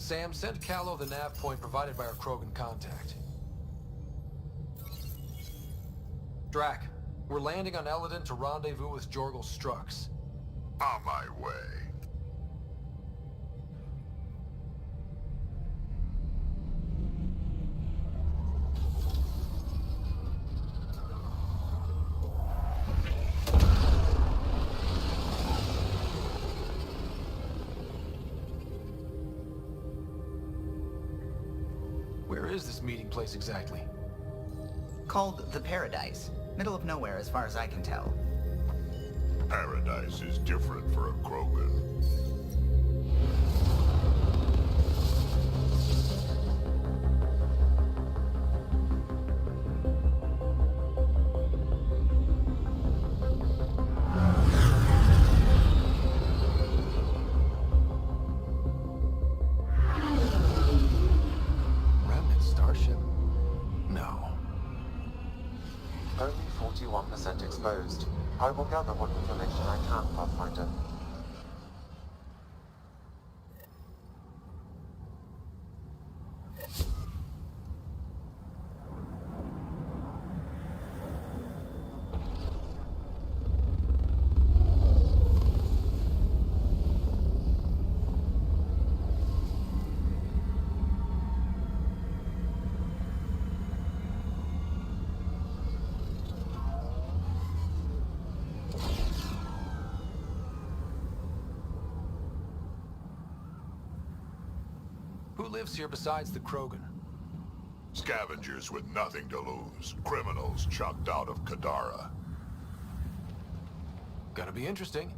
Sam, send Callow the nav point provided by our Krogan contact. Drac, we're landing on Eladon to rendezvous with Jorgel Strux. On my way. Where is this meeting place exactly? Called the Paradise. Middle of nowhere as far as I can tell. Paradise is different for a Krogan. Remnant starship? No. Only 41% exposed. I will gather what information I can, Pathfinder. Who lives here besides the Krogan? Scavengers with nothing to lose. Criminals chucked out of Kadara. Gonna be interesting.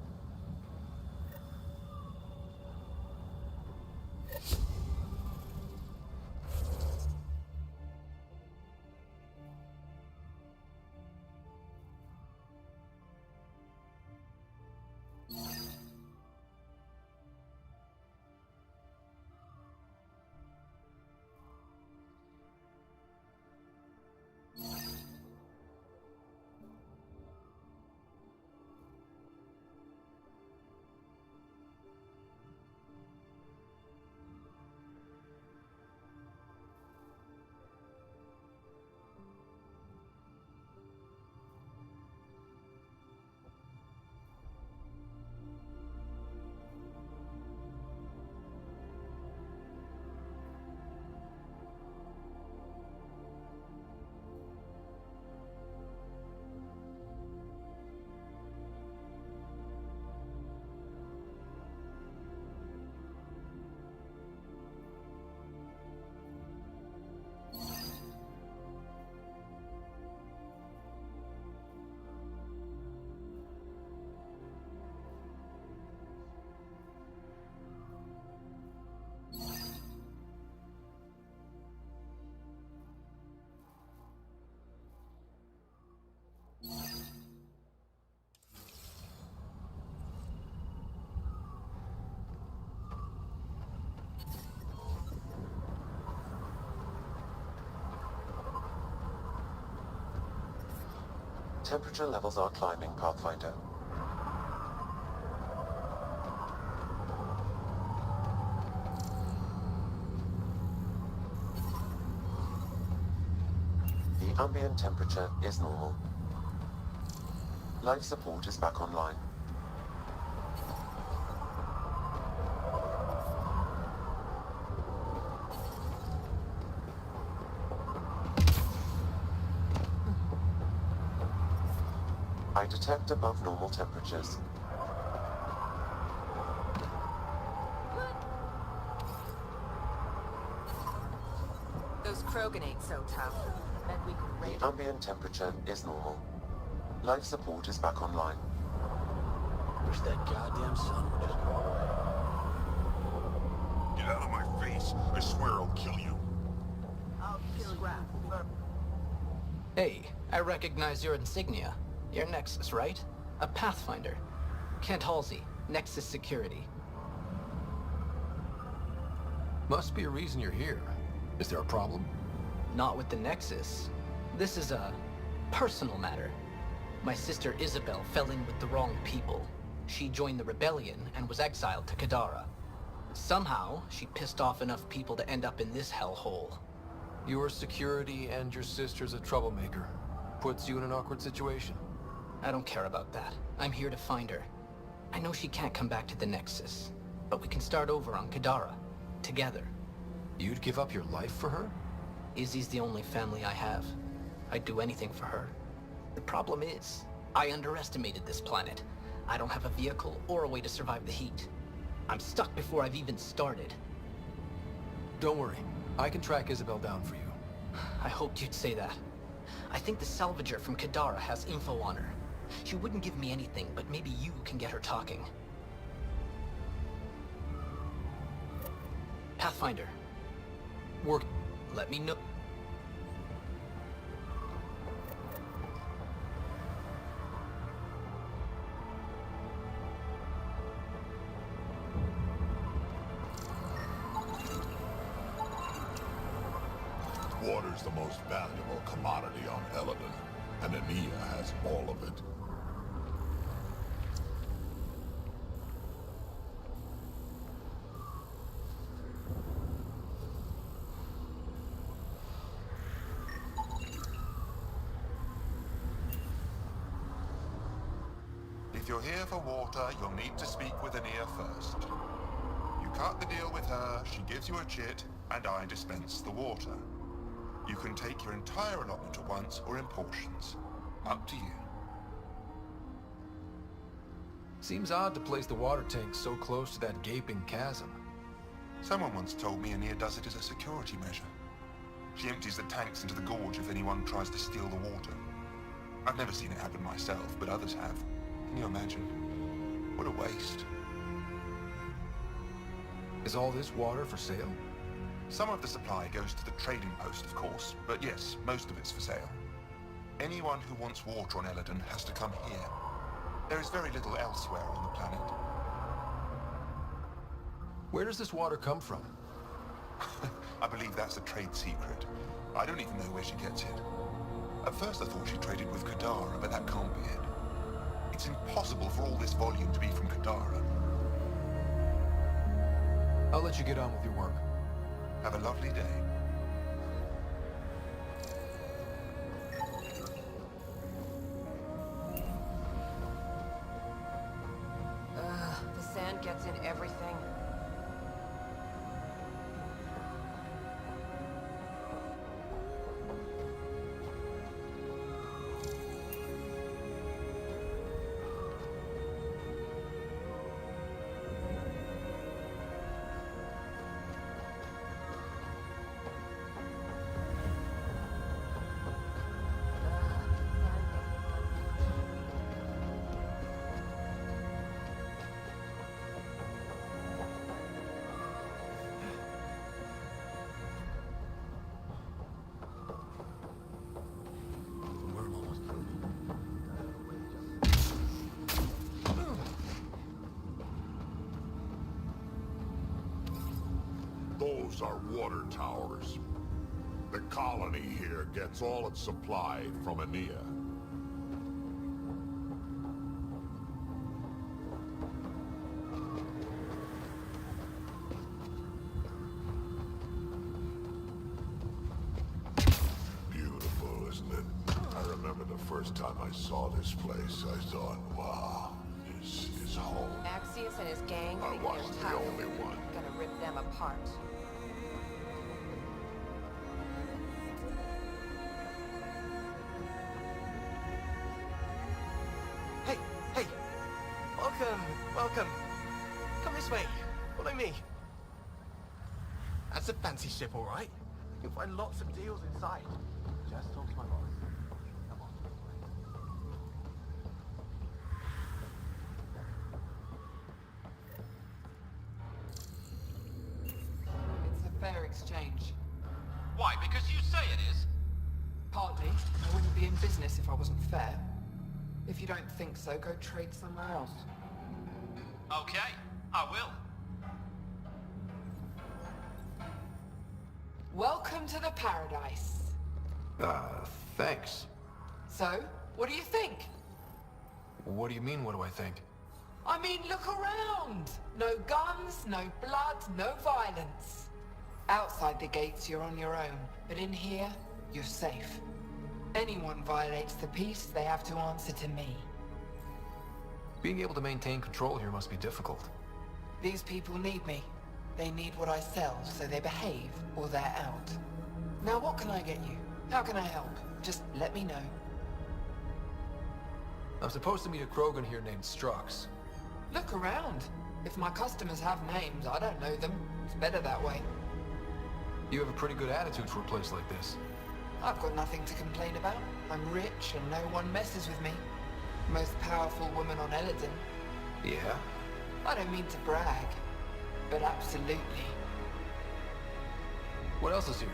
Temperature levels are climbing, Pathfinder. The ambient temperature is normal. Life support is back online. I detect above normal temperatures. Those Krogan ain't so tough. Bet we can raid The ambient temperature is normal. Life support is back online. Wish that goddamn sun would just go away. Get out of my face. I swear I'll kill you. I'll kill you. Hey, I recognize your insignia. Your Nexus, right? A Pathfinder. Kent Halsey, Nexus Security. Must be a reason you're here. Is there a problem? Not with the Nexus. This is a personal matter. My sister Isabel fell in with the wrong people. She joined the rebellion and was exiled to Kadara. Somehow, she pissed off enough people to end up in this hellhole. Your security and your sister's a troublemaker. Puts you in an awkward situation. I don't care about that. I'm here to find her. I know she can't come back to the Nexus, but we can start over on Kadara, together. You'd give up your life for her? Izzy's the only family I have. I'd do anything for her. The problem is, I underestimated this planet. I don't have a vehicle or a way to survive the heat. I'm stuck before I've even started. Don't worry. I can track Isabel down for you. I hoped you'd say that. I think the salvager from Kadara has info on her. She wouldn't give me anything, but maybe you can get her talking. Pathfinder. Work. Let me know. Water's the most valuable commodity on Eladon, and Ania has all of it. If you're here for water, you'll need to speak with Ania first. You cut the deal with her, she gives you a chit, and I dispense the water. You can take your entire allotment at once or in portions. Up to you. Seems odd to place the water tank so close to that gaping chasm. Someone once told me Ania does it as a security measure. She empties the tanks into the gorge if anyone tries to steal the water. I've never seen it happen myself, but others have. Can you imagine? What a waste. Is all this water for sale? Some of the supply goes to the trading post, of course, but yes, most of it's for sale. Anyone who wants water on Eladon has to come here. There is very little elsewhere on the planet. Where does this water come from? I believe that's a trade secret. I don't even know where she gets it. At first I thought she traded with Kadara, but that can't be it. It's impossible for all this volume to be from Kadara. I'll let you get on with your work. Have a lovely day. The sand gets in everything. Those are water towers. The colony here gets all its supply from Ania. Beautiful, isn't it? I remember the first time I saw this place, I thought, wow, this is home. Axios and his gang I think they're wasn't the tough. only one. Gonna rip them apart. Hey, hey! Welcome! Come this way. Follow me. That's a fancy ship, all right. You'll find lots of deals inside. Just talk to my boss. Come on. It's a fair exchange. Why? Because you say it is? Partly. I wouldn't be in business if I wasn't fair. If you don't think so, go trade somewhere else. Okay, I will. Welcome to the paradise. Thanks. So, what do you think? What do you mean, what do I think? I mean, look around. No guns, no blood, no violence. Outside the gates, you're on your own. But in here, you're safe. Anyone violates the peace, they have to answer to me. Being able to maintain control here must be difficult. These people need me. They need what I sell, so they behave, or they're out. Now what can I get you? How can I help? Just let me know. I'm supposed to meet a Krogan here named Strux. Look around. If my customers have names, I don't know them. It's better that way. You have a pretty good attitude for a place like this. I've got nothing to complain about. I'm rich and no one messes with me. Most powerful woman on Eladin. Yeah? I don't mean to brag, but absolutely. What else is here?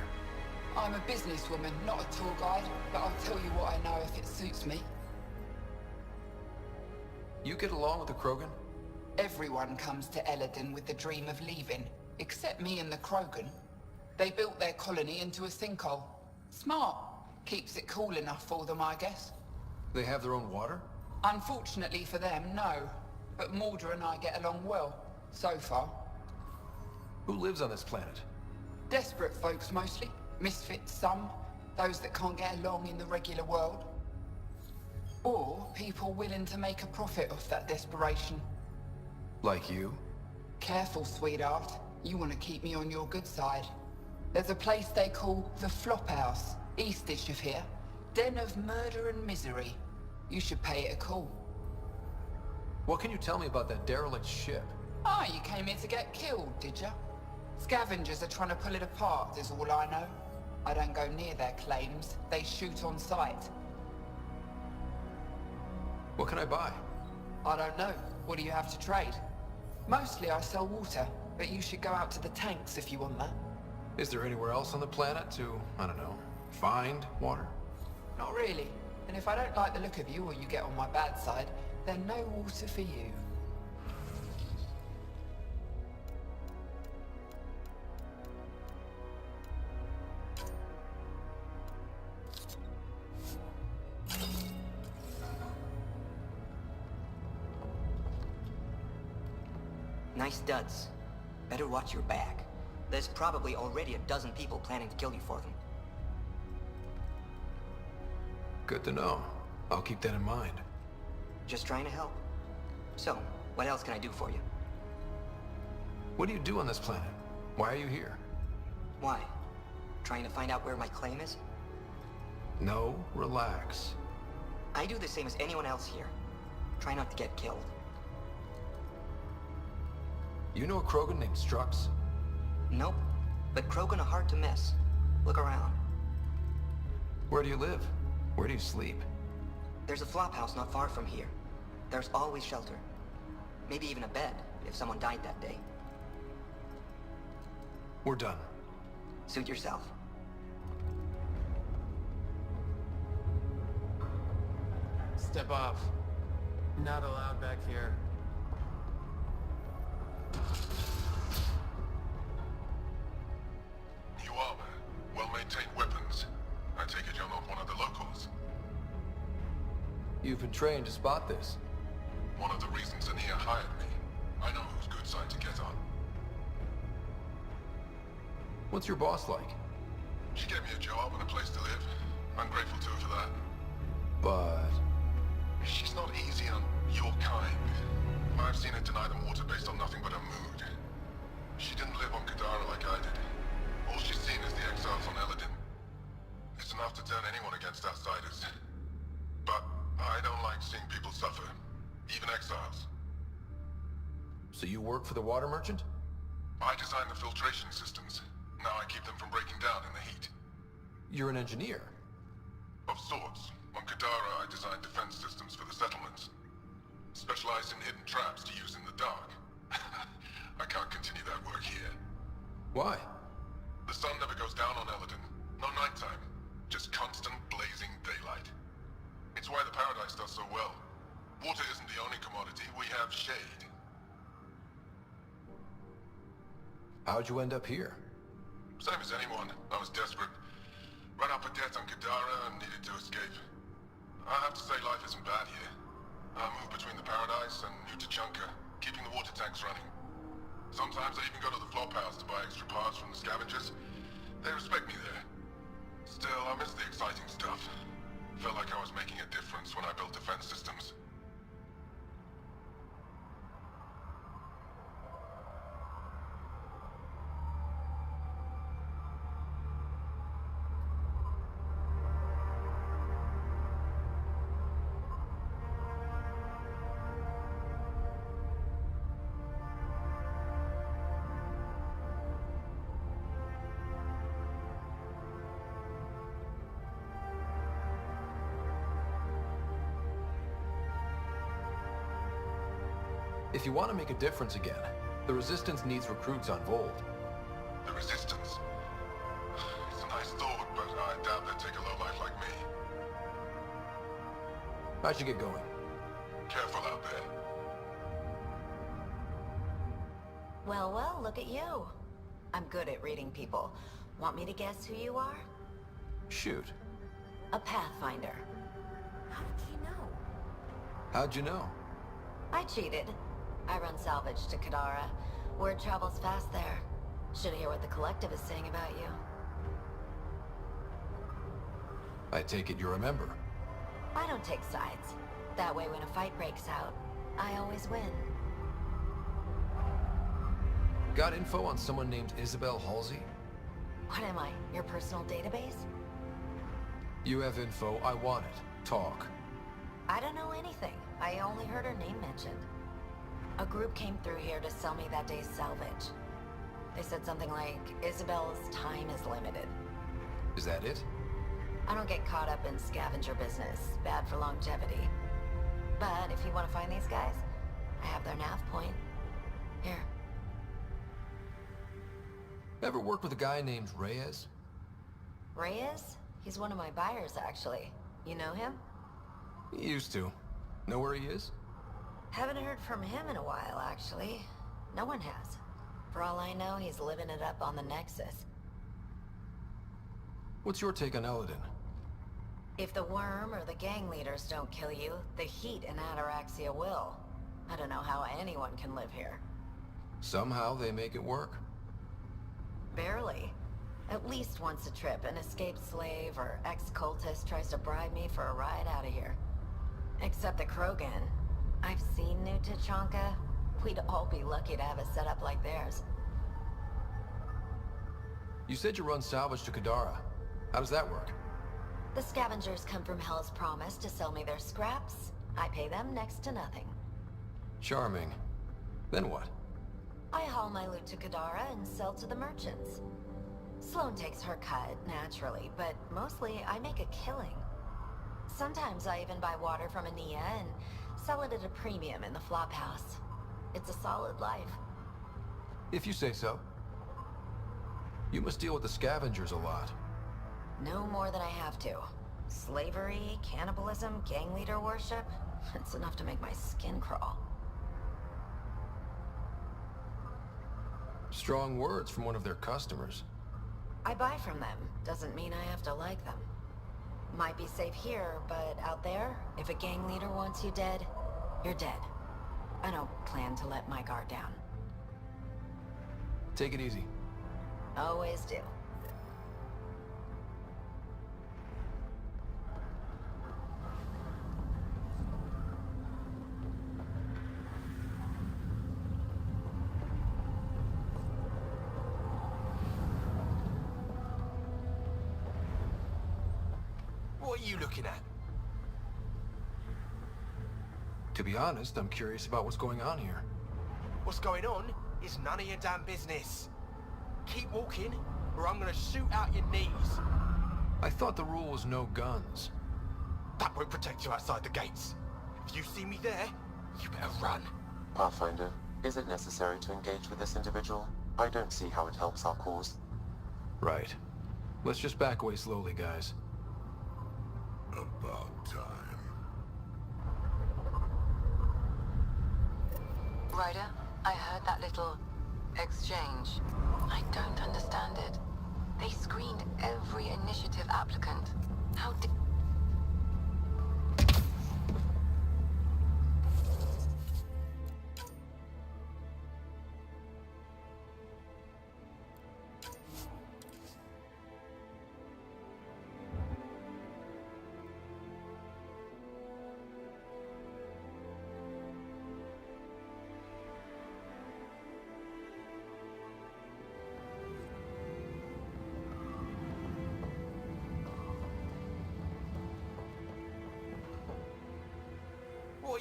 I'm a businesswoman, not a tour guide, but I'll tell you what I know if it suits me. You get along with the Krogan? Everyone comes to Eladin with the dream of leaving, except me and the Krogan. They built their colony into a sinkhole. Smart. Keeps it cool enough for them, I guess. They have their own water? Unfortunately for them, no. But Mordor and I get along well, so far. Who lives on this planet? Desperate folks mostly. Misfits some. Those that can't get along in the regular world. Or people willing to make a profit off that desperation. Like you? Careful, sweetheart. You want to keep me on your good side. There's a place they call the Flop House, eastish of here. Den of murder and misery. You should pay it a call. What can you tell me about that derelict ship? Ah, you came here to get killed, did ya? Scavengers are trying to pull it apart, is all I know. I don't go near their claims. They shoot on sight. What can I buy? I don't know. What do you have to trade? Mostly I sell water, but you should go out to the tanks if you want that. Is there anywhere else on the planet to, I don't know, find water? Not really. And if I don't like the look of you or you get on my bad side, then no water for you. Nice duds. Better watch your back. There's probably already a dozen people planning to kill you for them. Good to know. I'll keep that in mind. Just trying to help. So, what else can I do for you? What do you do on this planet? Why are you here? Why? Trying to find out where my claim is? No, relax. I do the same as anyone else here. Try not to get killed. You know a Krogan named Strux? Nope. But Krogan are hard to miss. Look around. Where do you live? Where do you sleep? There's a flop house not far from here. There's always shelter. Maybe even a bed, if someone died that day. We're done. Suit yourself. Step off. Not allowed back here. New armor, well-maintained weapons. I take it you're not one of the locals. You've been trained to spot this. One of the reasons Anir hired me. I know whose good side to get on. What's your boss like? She gave me a job and a place to live. I'm grateful to her for that. But... She's not easy on your kind. I've seen her deny them water based on nothing but her mood. She didn't live on Kadara like I did. All she's seen is the exiles on Eladin. It's enough to turn anyone against outsiders. But I don't like seeing people suffer, even exiles. So you work for the water merchant? I design the filtration systems. Now I keep them from breaking down in the heat. You're an engineer. Of sorts. On Kadara, I design defense systems for the settlements. Specialized in hidden traps to use in the dark. I can't continue that work here. Why? The sun never goes down on Eladin. No nighttime. Just constant blazing daylight. It's why the Paradise does so well. Water isn't the only commodity. We have shade. How'd you end up here? Same as anyone. I was desperate. Ran up a debt on Kadara and needed to escape. I have to say life isn't bad here. I move between the Paradise and New Tachanka, keeping the water tanks running. Sometimes I even go to the flophouse to buy extra parts from the scavengers. They respect me there. Still, I miss the exciting stuff. Felt like I was making a difference when I built defense systems. If you want to make a difference again, the Resistance needs recruits on Vold. The Resistance? It's a nice thought, but I doubt they'd take a lowlife like me. I should get going. Careful out there. Well, well, look at you. I'm good at reading people. Want me to guess who you are? Shoot. A Pathfinder. How did you know? How'd you know? I cheated. I run salvage to Kadara. Word travels fast there. Should hear what the Collective is saying about you. I take it you're a member. I don't take sides. That way when a fight breaks out, I always win. Got info on someone named Isabel Halsey? What am I, your personal database? You have info, I want it. Talk. I don't know anything. I only heard her name mentioned. A group came through here to sell me that day's salvage. They said something like, Isabel's time is limited. Is that it? I don't get caught up in scavenger business. Bad for longevity. But if you want to find these guys, I have their nav point. Here. Ever worked with a guy named Reyes? Reyes? He's one of my buyers, actually. You know him? He used to. Know where he is? Haven't heard from him in a while, actually. No one has. For all I know, he's living it up on the Nexus. What's your take on Eladin? If the worm or the gang leaders don't kill you, the heat in Ataraxia will. I don't know how anyone can live here. Somehow they make it work? Barely. At least once a trip, an escaped slave or ex-cultist tries to bribe me for a ride out of here. Except the Krogan. I've seen New Tachanka. We'd all be lucky to have a setup like theirs. You said you run salvage to Kadara. How does that work? The scavengers come from Hell's Promise to sell me their scraps. I pay them next to nothing. Charming. Then what? I haul my loot to Kadara and sell to the merchants. Sloane takes her cut, naturally, but mostly I make a killing. Sometimes I even buy water from Ania and sell it at a premium in the flophouse. It's a solid life. If you say so. You must deal with the scavengers a lot. No more than I have to. Slavery, cannibalism, gang leader worship. It's enough to make my skin crawl. Strong words from one of their customers. I buy from them. Doesn't mean I have to like them. Might be safe here, but out there, if a gang leader wants you dead, you're dead. I don't plan to let my guard down. Take it easy. Always do. What are you looking at? To be honest, I'm curious about what's going on here. What's going on is none of your damn business. Keep walking, or I'm gonna shoot out your knees. I thought the rule was no guns. That won't protect you outside the gates. If you see me there, you better run. Pathfinder, is it necessary to engage with this individual? I don't see how it helps our cause. Right. Let's just back away slowly, guys. About time. Ryder, I heard that little exchange. I don't understand it. They screened every initiative applicant. How did...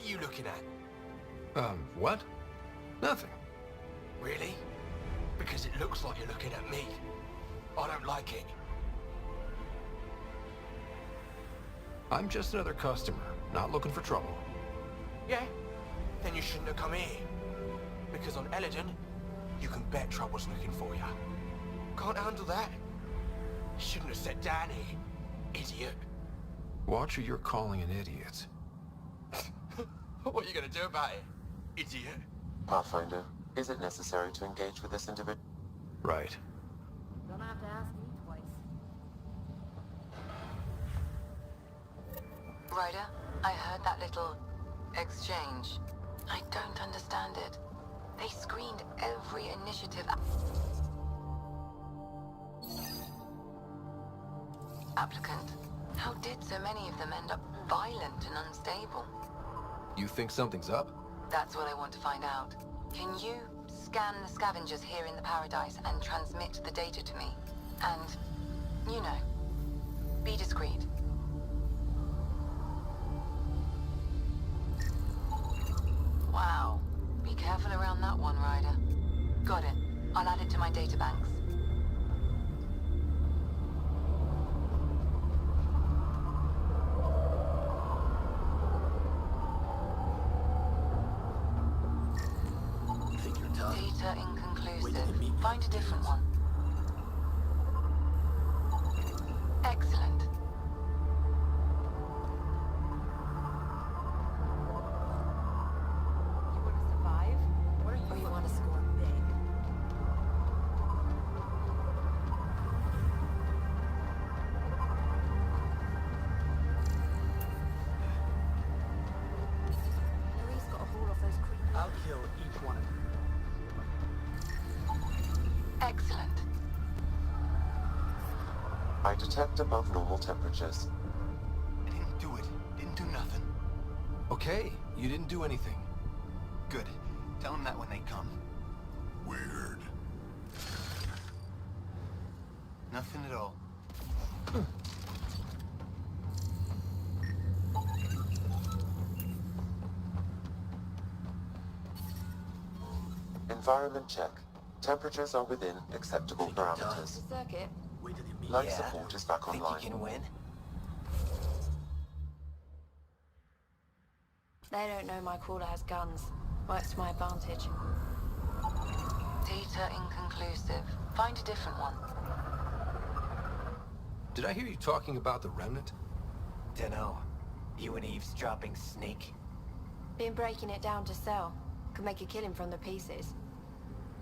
are you looking at? What? Nothing. Really? Because it looks like you're looking at me. I don't like it. I'm just another customer, not looking for trouble. Yeah? Then you shouldn't have come here. Because on Eladon, you can bet trouble's looking for you. Can't handle that? Shouldn't have sat down here, idiot. Watch who you're calling an idiot. What are you gonna do about it, idiot? Pathfinder, is it necessary to engage with this individual? Right. Don't have to ask me twice. Ryder, I heard that little exchange. I don't understand it. They screened every initiative applicant. How did so many of them end up violent and unstable? You think something's up? That's what I want to find out. Can you scan the scavengers here in the Paradise and transmit the data to me? And, you know, be discreet. Wow. Be careful around that one, Ryder. Got it. I'll add it to my databanks. Data inconclusive. Find a different one. Excellent. You want to survive? Or you want to score big? Louise got a hold of those creepers. I'll kill each one of them. Excellent. I detect above normal temperatures. I didn't do it. Didn't do nothing. Okay, you didn't do anything. Good. Tell them that when they come. Weird. Nothing at all. Environment check. Temperatures are within acceptable parameters. The circuit. Life support is back Think online. you can win? They don't know my crawler has guns. Works to my advantage. Data inconclusive. Find a different one. Did I hear you talking about the Remnant? Dunno. You an eavesdropping sneak? Been breaking it down to sell. Could make a killing from the pieces.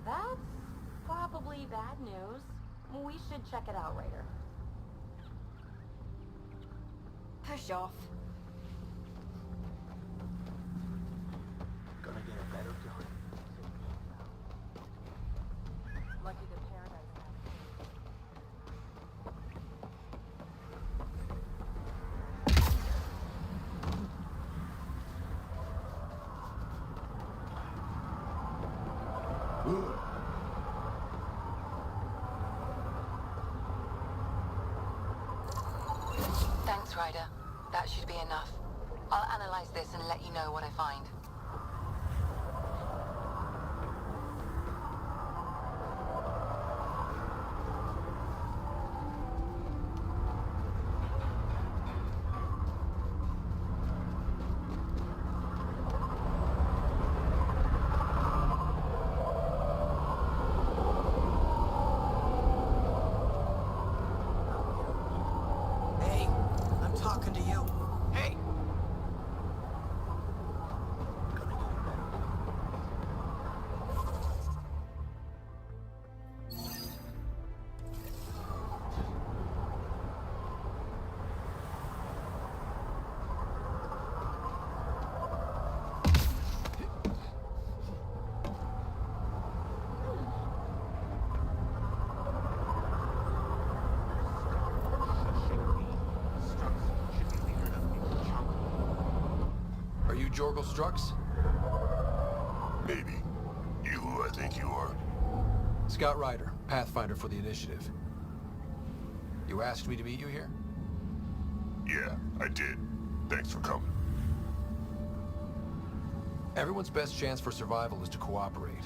That's probably bad news. We should check it out later. Push off. Gonna get a better gun. Lucky the Paradise has. Thanks, Ryder. That should be enough. I'll analyze this and let you know what I find. Hey, I'm talking to you. Hey! Are you Jorgel Strux? Maybe. You who I think you are? Scout Ryder, Pathfinder for the Initiative. You asked me to meet you here? Yeah, I did. Thanks for coming. Everyone's best chance for survival is to cooperate.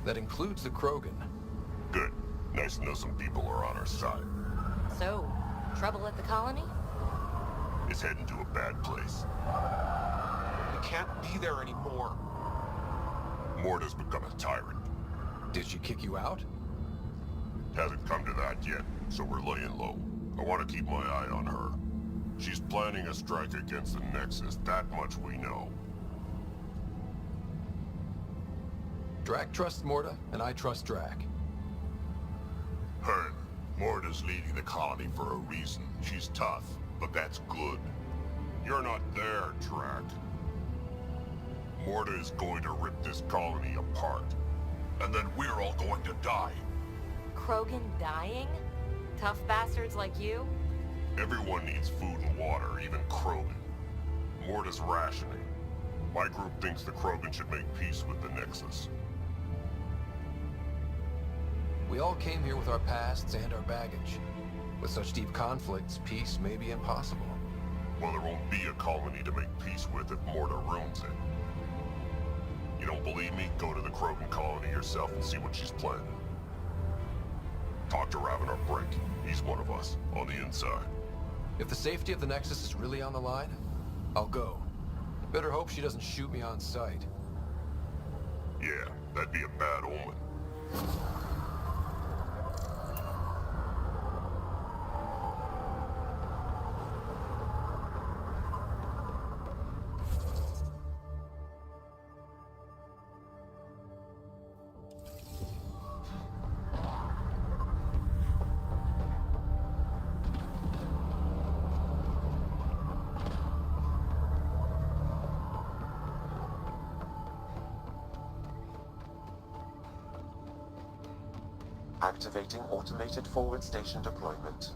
That includes the Krogan. Good. Nice to know some people are on our side. So, trouble at the colony? It's heading to a bad place. We can't be there anymore. Morta's become a tyrant. Did she kick you out? Hasn't come to that yet, so we're laying low. I want to keep my eye on her. She's planning a strike against the Nexus, that much we know. Drac trusts Morta, and I trust Drac. Hearn, Morta's leading the colony for a reason. She's tough, but that's good. You're not there, Drac. Morta is going to rip this colony apart. And then we're all going to die. Krogan dying? Tough bastards like you? Everyone needs food and water, even Krogan. Morta's rationing. My group thinks the Krogan should make peace with the Nexus. We all came here with our pasts and our baggage. With such deep conflicts, peace may be impossible. Well, there won't be a colony to make peace with if Morta ruins it. You don't believe me? Go to the Krogan colony yourself and see what she's planning. Talk to Ravenor Brink. He's one of us, on the inside. If the safety of the Nexus is really on the line, I'll go. Better hope she doesn't shoot me on sight. Yeah, that'd be a bad omen. Activating automated forward station deployment.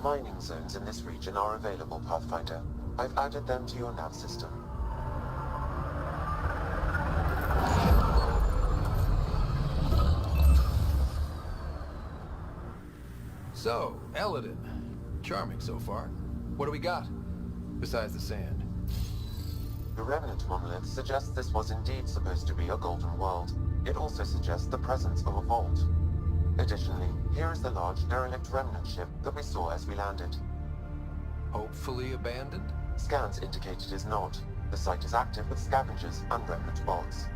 Mining zones in this region are available, Pathfinder. I've added them to your nav system. So, Eladin. Charming so far. What do we got? Besides the sand. The Remnant monolith suggests this was indeed supposed to be a golden world. It also suggests the presence of a vault. Additionally, here is the large derelict remnant ship that we saw as we landed. Hopefully abandoned? Scans indicate it is not. The site is active with scavengers and remnant bots.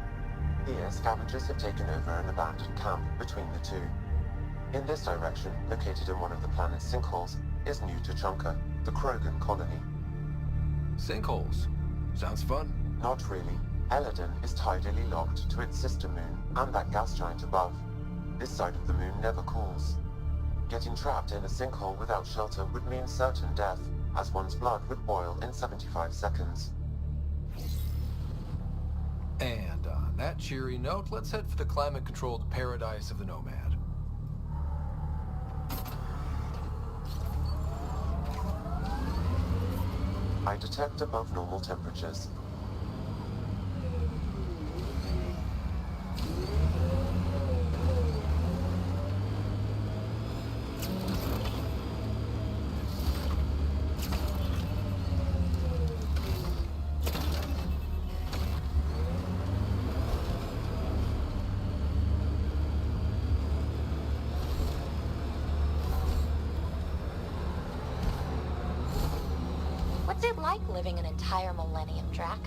Here, scavengers have taken over an abandoned camp between the two. In this direction, located in one of the planet's sinkholes, is New Tuchanka, the Krogan colony. Sinkholes. Sounds fun. Not really. Eladin is tidally locked to its sister moon and that gas giant above. This side of the moon never cools. Getting trapped in a sinkhole without shelter would mean certain death, as one's blood would boil in 75 seconds. And on that cheery note, let's head for the climate-controlled paradise of the Nomad. I detect above normal temperatures. What's it like living an entire millennium, Drac?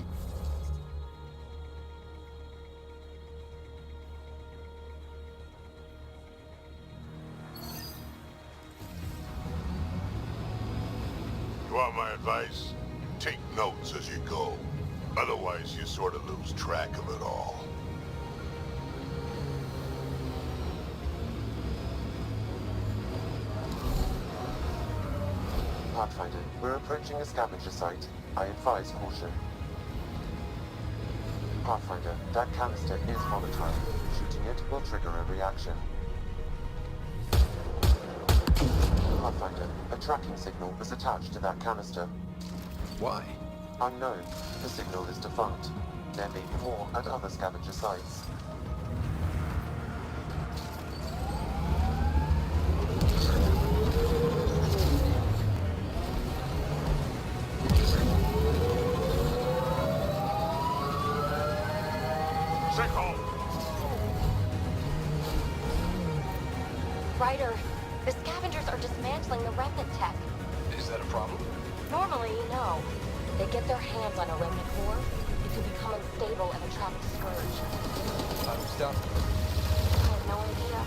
You want my advice? Take notes as you go. Otherwise, you sort of lose track of it all. Pathfinder, we're approaching a scavenger site. I advise caution. Pathfinder, that canister is volatile. Shooting it will trigger a reaction. Pathfinder, a tracking signal was attached to that canister. Why? Unknown. The signal is defunct. There may be more at other scavenger sites. Sinkhole! Ryder, the scavengers are dismantling the remnant tech. Is that a problem? Normally, no. They get their hands on a remnant core, it could become unstable and attract the scourge. How do we stop it? I have no idea.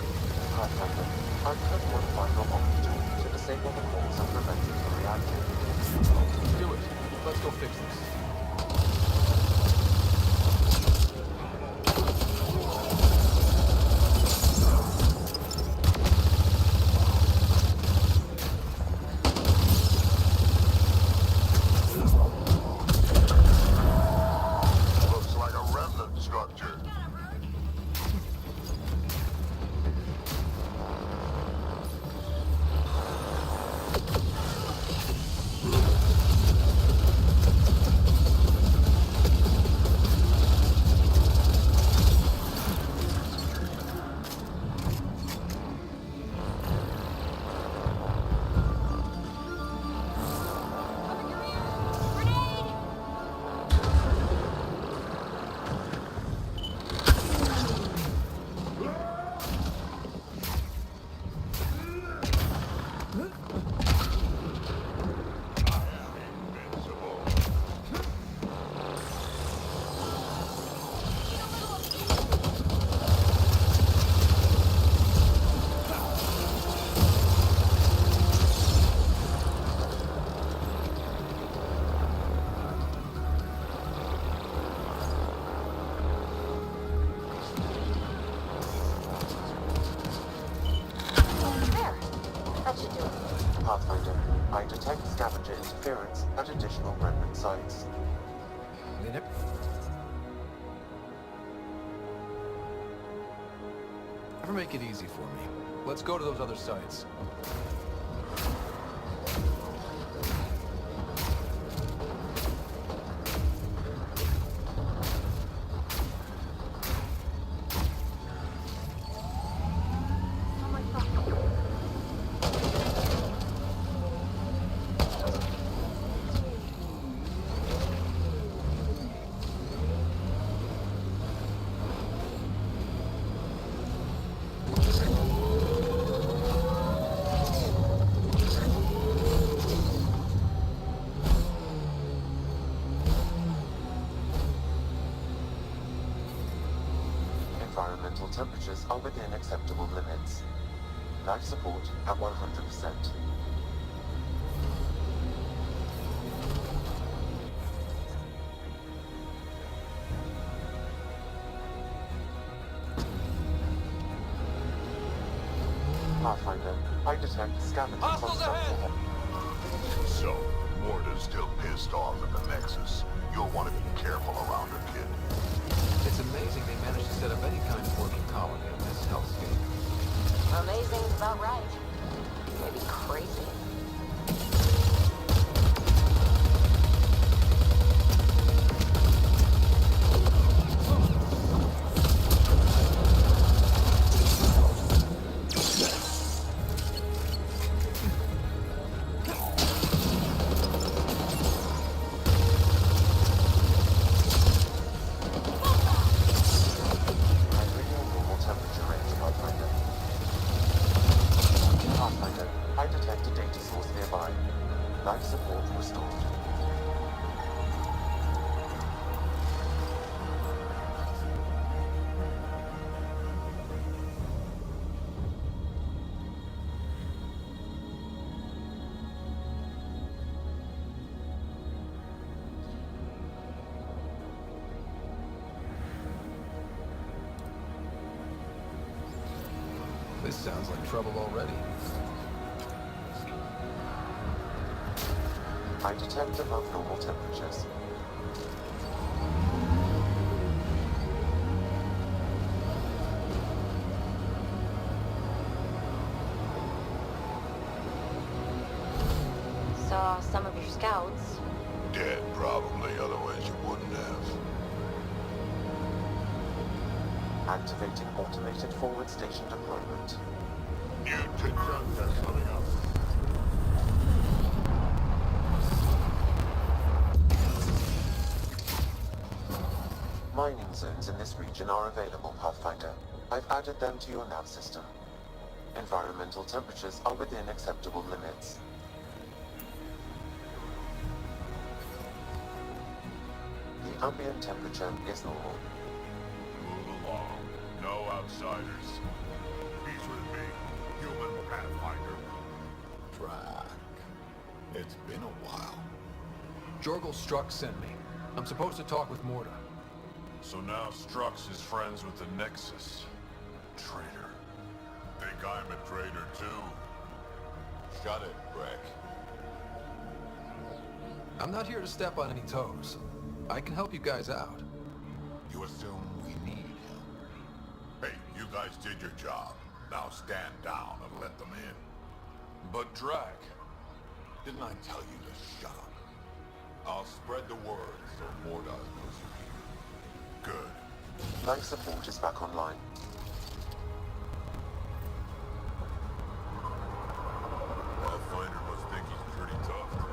Pathfinder, I could modify your operator to disable the cores and prevent it from reacting. Do it. Let's go fix this. Looks like a remnant structure. There. That should do it. Pathfinder, I detect scavenger interference at additional remnant sites. They never... Never make it easy for me. Let's go to those other sites. Oh my god. Environmental temperatures are within acceptable limits. Life support at 100%. Pathfinder, I detect scavengers on Hostiles ahead! So, Morta's still pissed off at the Nexus. You'll want to be careful around her, kid. It's amazing they managed to set up any kind of working colony in this hellscape. Amazing is about right. Maybe crazy. I'm reading a normal temperature range, Pathfinder. Pathfinder, I detect a data source nearby. Life support restored. This sounds like trouble already. I detect above normal temperatures. Saw some of your scouts. Dead, probably, otherwise you wouldn't have. Activating automated forward station deployment. New test coming up. Mining zones in this region are available, Pathfinder. I've added them to your nav system. Environmental temperatures are within acceptable limits. The ambient temperature is normal. Move along. No outsiders. He's with me, human Pathfinder. Drac. It's been a while. Jorgel Strux sent me. I'm supposed to talk with Morta. So now Strux is friends with the Nexus. Traitor. Think I'm a traitor too? Shut it, Breck. I'm not here to step on any toes. I can help you guys out. You assume we need help. Hey, you guys did your job. Now stand down and let them in. But Drac, didn't I tell you to shut up? I'll spread the word so Morda knows you're here. Good. Life support is back online. Pathfinder must think he's pretty tough.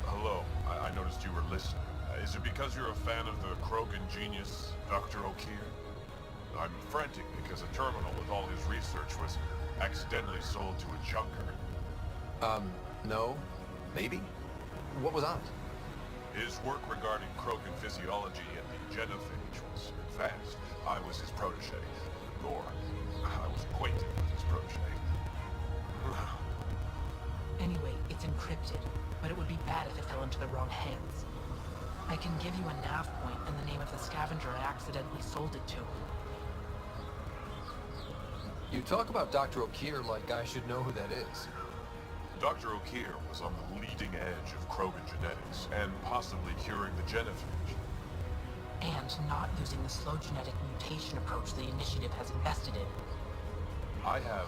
Hello. I noticed you were listening. Is it because you're a fan of the Krogan genius, Dr. O'Keir? I'm frantic because a terminal with all his research was accidentally sold to a junker. No. Maybe? What was on it? His work regarding Krogan physiology and the genophage was advanced. I was his protege. Or, I was acquainted with his protege. Anyway, it's encrypted, but it would be bad if it fell into the wrong hands. I can give you a nav point and the name of the scavenger I accidentally sold it to. You talk about Dr. O'Keir like I should know who that is. Dr. O'Keir was on the leading edge of Krogan genetics, and possibly curing the genophage. And not using the slow genetic mutation approach the Initiative has invested in. I had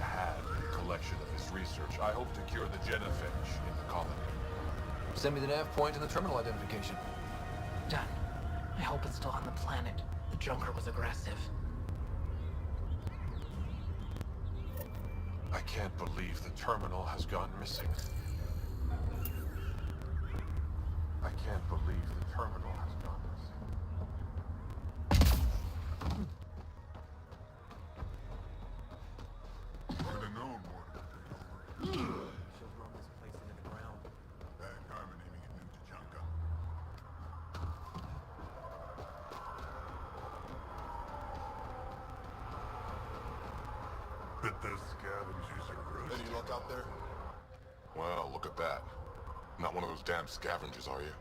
a collection of his research. I hope to cure the genophage in the colony. Send me the nav point and the terminal identification. Done. I hope it's still on the planet. The Junker was aggressive. I can't believe the terminal has gone missing. I can't believe the terminal has gone missing. Could have known more than that. She'll run this place into the ground. Bad karma naming it new Tajanka. Bet those scavengers are roasting. Any luck out there? Well, look at that. Not one of those damn scavengers, are you?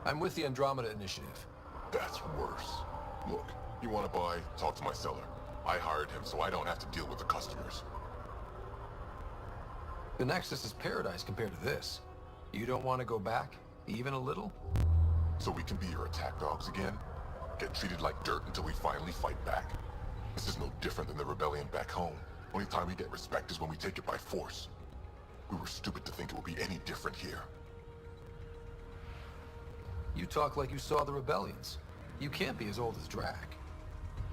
I'm with the Andromeda Initiative. That's worse. Look, you want to buy? Talk to my seller. I hired him so I don't have to deal with the customers. The Nexus is paradise compared to this. You don't want to go back? Even a little? So we can be your attack dogs again? Get treated like dirt until we finally fight back? This is no different than the rebellion back home. Only time we get respect is when we take it by force. We were stupid to think it would be any different here. You talk like you saw the rebellions. You can't be as old as Drac.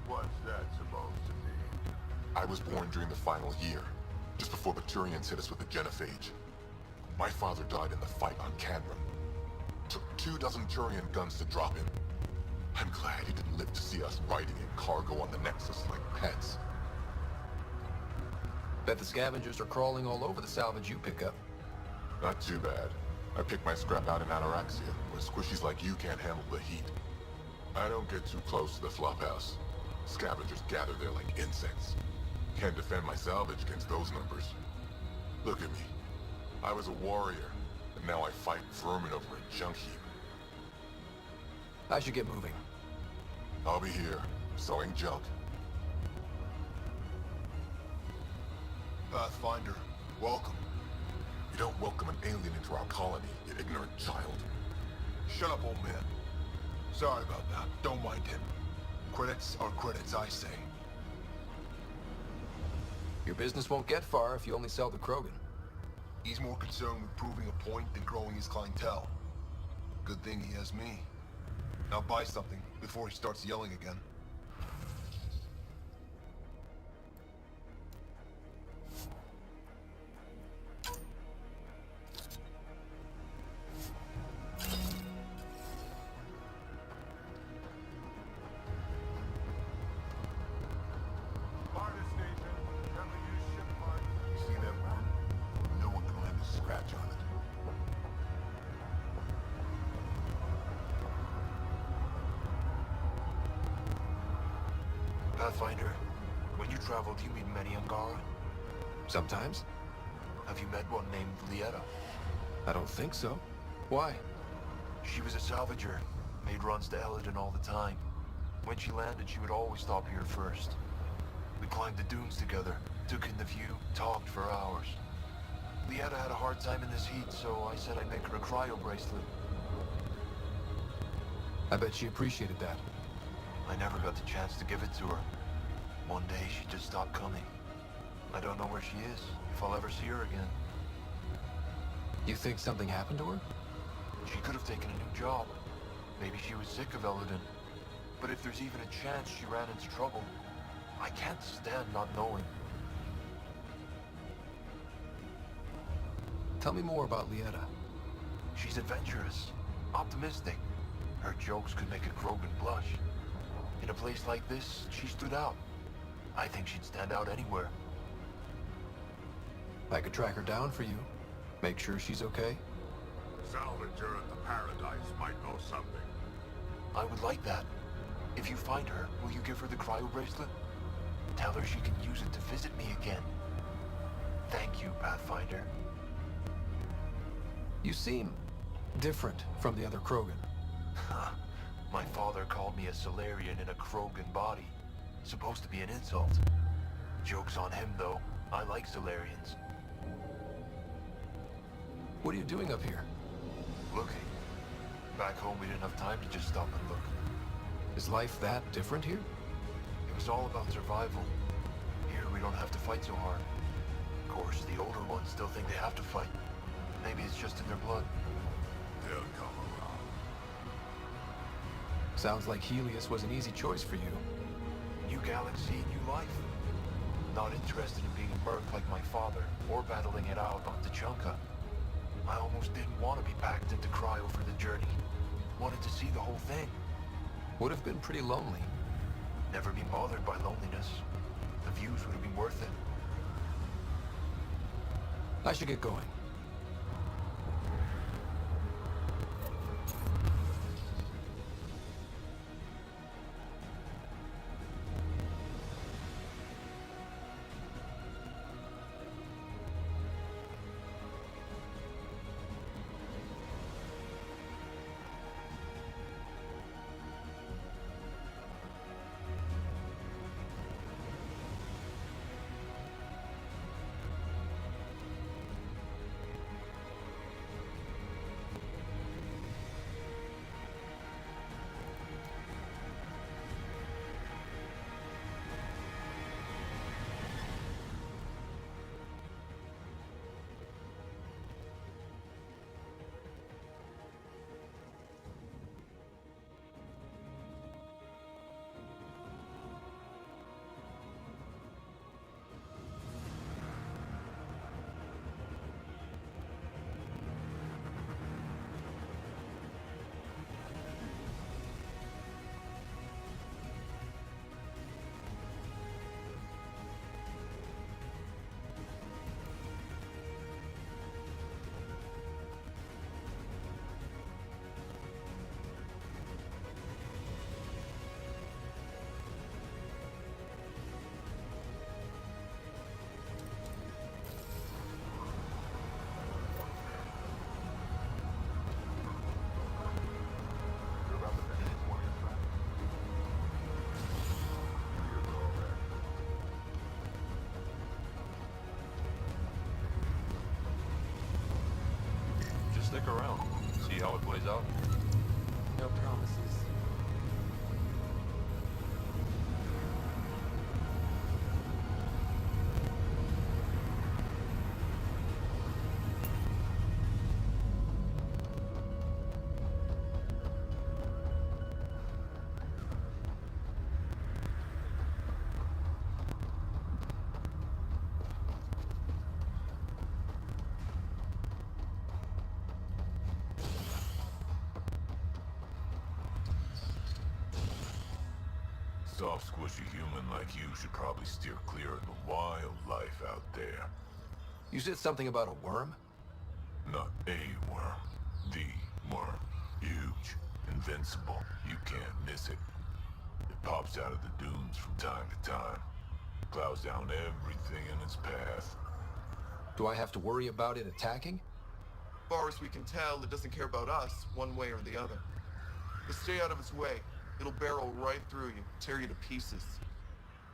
What's that supposed to mean? I was born during the final year, just before the Turians hit us with the genophage. My father died in the fight on Canron. Took 24 Turian guns to drop him. I'm glad he didn't live to see us riding in cargo on the Nexus like pets. Bet the scavengers are crawling all over the salvage you pick up. Not too bad. I picked my scrap out in Ataraxia, where squishies like you can't handle the heat. I don't get too close to the flophouse. Scavengers gather there like insects. Can't defend my salvage against those numbers. Look at me. I was a warrior, and now I fight vermin over a junk heap. I should get moving. I'll be here, selling junk. Pathfinder, welcome. You don't welcome an alien into our colony, you ignorant child. Shut up, old man. Sorry about that. Don't mind him. Credits are credits, I say. Your business won't get far if you only sell to Krogan. He's more concerned with proving a point than growing his clientele. Good thing he has me. Now buy something before he starts yelling again. See that one? No one can land a scratch on it. Pathfinder, when you travel, do you meet many Angara? Sometimes. Have you met one named Lieta? I don't think so. Why? She was a salvager, made runs to Eladin all the time. When she landed, she would always stop here first. We climbed the dunes together, took in the view, talked for hours. Lieta had a hard time in this heat, so I said I'd make her a cryo bracelet. I bet she appreciated that. I never got the chance to give it to her. One day she just stopped coming. I don't know where she is, if I'll ever see her again. You think something happened to her? She could have taken a new job. Maybe she was sick of Eladin. But if there's even a chance she ran into trouble, I can't stand not knowing. Tell me more about Lieta. She's adventurous, optimistic. Her jokes could make a Krogan blush. In a place like this, she stood out. I think she'd stand out anywhere. I could track her down for you. Make sure she's okay. Salvager at the Paradise might know something. I would like that. If you find her, will you give her the cryo bracelet? Tell her she can use it to visit me again. Thank you, Pathfinder. You seem different from the other Krogan. My father called me a Solarian in a Krogan body. Supposed to be an insult. Joke's on him, though. I like Solarians. What are you doing up here? Looking. Back home, we didn't have time to just stop and look. Is life that different here? It was all about survival. Here, we don't have to fight so hard. Of course, the older ones still think they have to fight. Maybe it's just in their blood. They'll come around. Sounds like Helios was an easy choice for you. New galaxy, new life. Not interested in being a merc like my father, or battling it out on Tachanka. I almost didn't want to be packed into cryo for the journey. Wanted to see the whole thing. Would have been pretty lonely. Never been bothered by loneliness. The views would have been worth it. I should get going. how it plays out? No promises. Soft, squishy human like you should probably steer clear of the wildlife out there. You said something about a worm? Not a worm. The worm. Huge. Invincible. You can't miss it. It pops out of the dunes from time to time. Plows down everything in its path. Do I have to worry about it attacking? As far as we can tell, it doesn't care about us, one way or the other. But stay out of its way. It'll barrel right through you, tear you to pieces.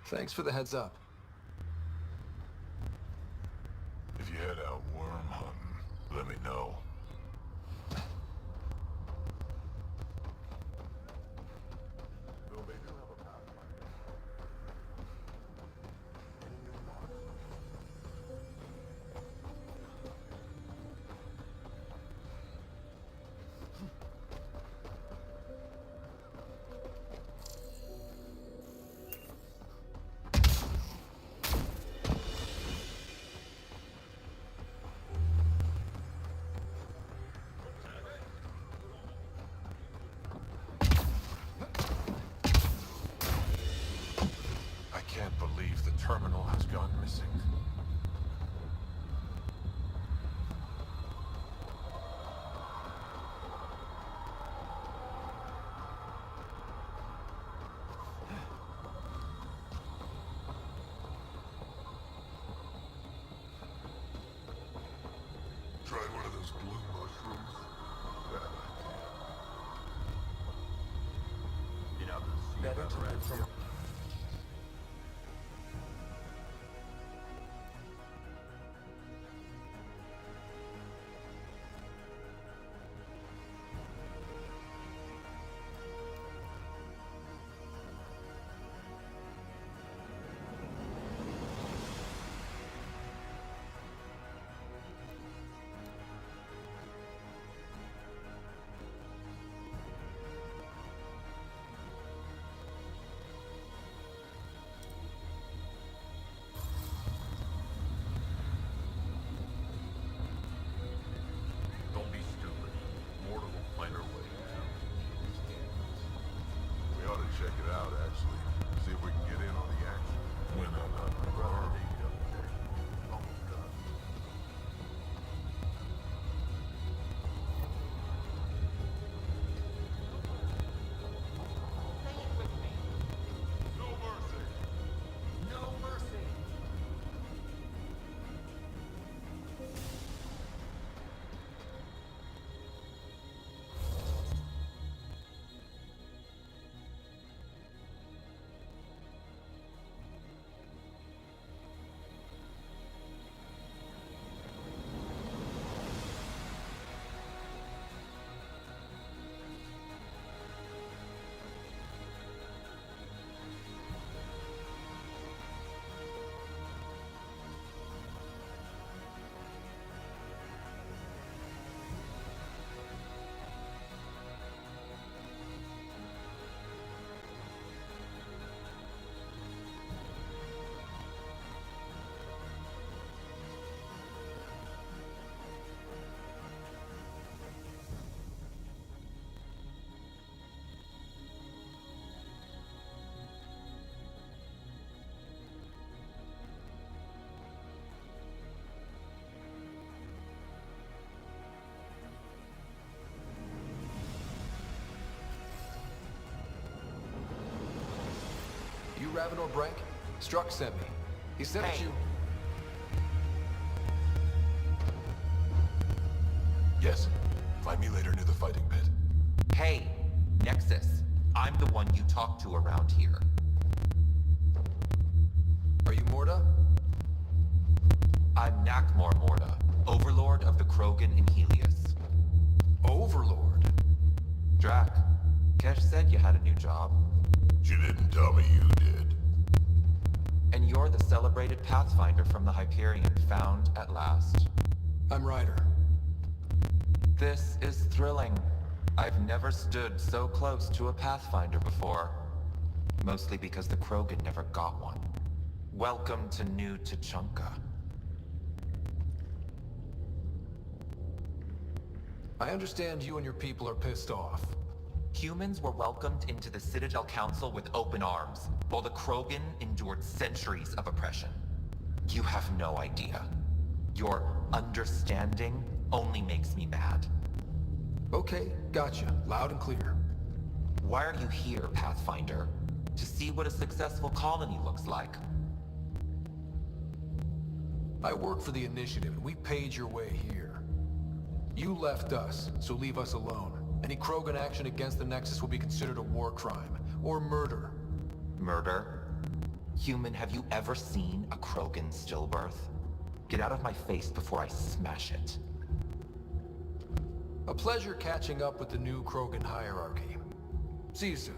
Thanks for the heads up. If you head out worm hunting, let me know. I can't believe the terminal has gone missing. Try one of those blue mushrooms. You know, better to live from... Don't be stupid. Mortal will find her way out. We ought to check it out, actually. See if we can get in on the action. When I'm not already almost done. No mercy! No mercy! You Ravenor Brank? Struck sent me. He said that Hey. you... Yes. Find me later near the fighting pit. Hey, Nexus. I'm the one you talk to around here. Are you Morda? I'm Nakmor Morda, Overlord of the Krogan and Helios. Overlord? Drac, Kesh said you had a new job. She didn't tell me you did. And you're the celebrated Pathfinder from the Hyperion, found at last. I'm Ryder. This is thrilling. I've never stood so close to a Pathfinder before. Mostly because the Krogan never got one. Welcome to New Tuchanka. I understand you and your people are pissed off. Humans were welcomed into the Citadel Council with open arms, while the Krogan endured centuries of oppression. You have no idea. Your understanding only makes me mad. Okay, gotcha. Loud and clear. Why are you here, Pathfinder? To see what a successful colony looks like. I work for the Initiative, and we paid your way here. You left us, so leave us alone. Any Krogan action against the Nexus will be considered a war crime, or murder. Murder? Human, have you ever seen a Krogan stillbirth? Get out of my face before I smash it. A pleasure catching up with the new Krogan hierarchy. See you soon.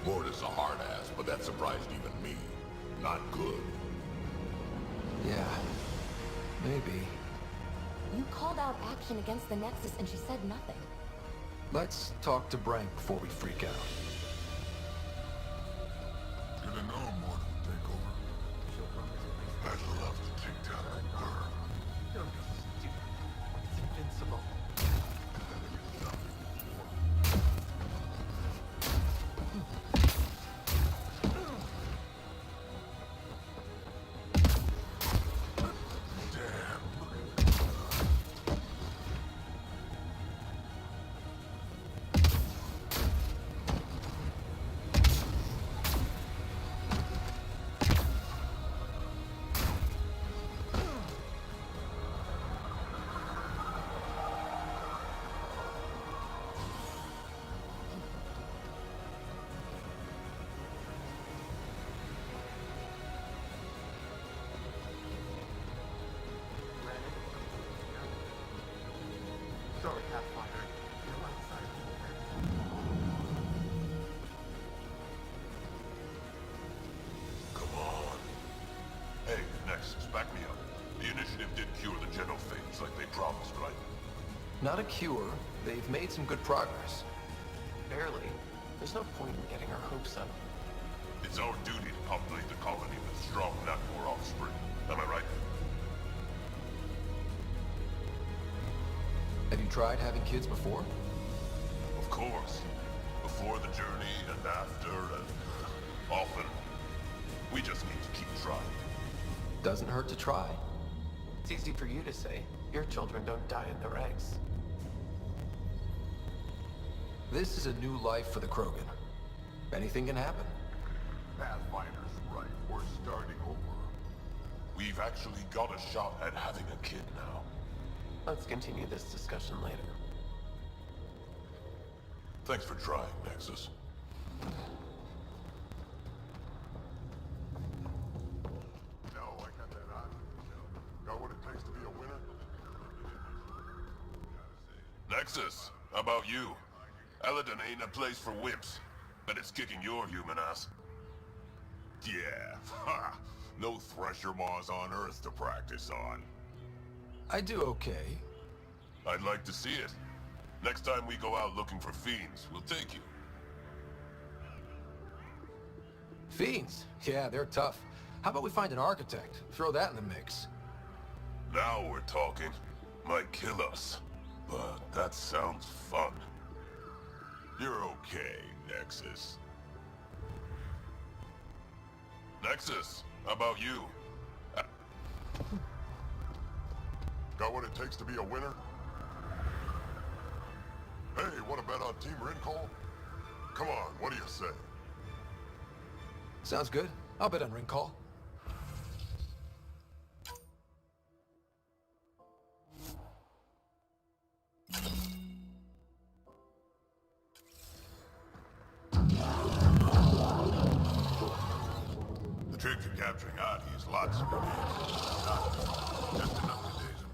Lord is a hard ass, but that surprised even me. Not good. Yeah, maybe. You called out action against the Nexus and she said nothing. Let's talk to Brank before we freak out. Gonna know more than take over. I'd love to take down her. Don't be stupid. It's invincible. Sorry, Pathfinder. You're outside of Come on. Hey, Nexus, back me up. The Initiative did cure the genophage like they promised, right? Not a cure. They've made some good progress. Barely. There's no point in getting our hopes up. It's our duty to populate the colony with strong natural offspring. Am I right? Have you tried having kids before? Of course. Before the journey and after and often. We just need to keep trying. Doesn't hurt to try. It's easy for you to say. Your children don't die in their eggs. This is a new life for the Krogan. Anything can happen. Pathfinder's right. We're starting over. We've actually got a shot at having a kid now. Let's continue this discussion later. Thanks for trying, Nexus. No, I got that on. Got what it takes to be a winner? Nexus, how about you? Eladon ain't a place for wimps, but it's kicking your human ass. Yeah, ha! No thresher maws on Earth to practice on. I do okay. I'd like to see it. Next time we go out looking for fiends, we'll take you. Fiends? Yeah, they're tough. How about we find an architect? Throw that in the mix. Now we're talking. Might kill us, but that sounds fun. You're okay, Nexus. Nexus, how about you? Got what it takes to be a winner? Hey, wanna bet on Team Rincall? Come on, what do you say? Sounds good. I'll bet on ring call. Lots of remains. Just enough to daze them.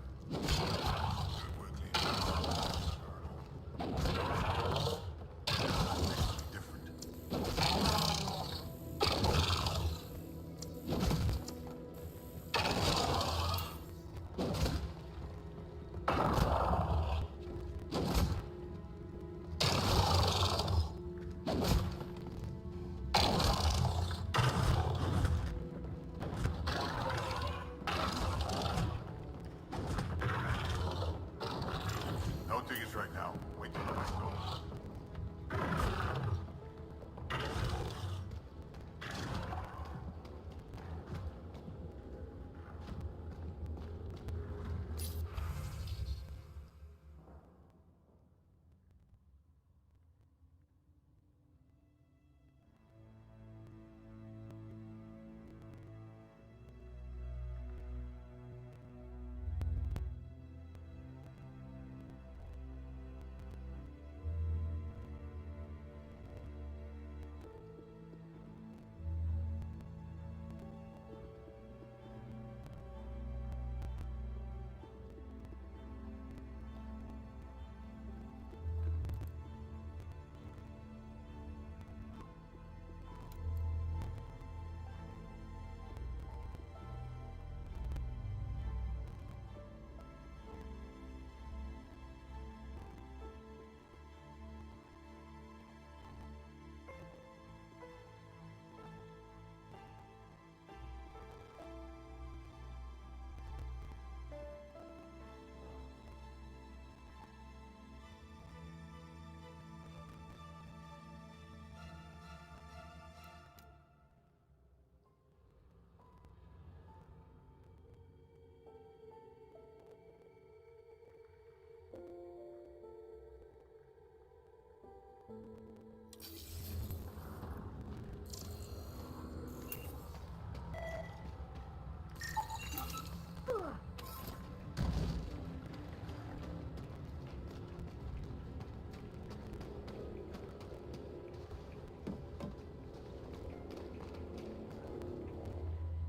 Don't dig us right now. Wait till the light goes.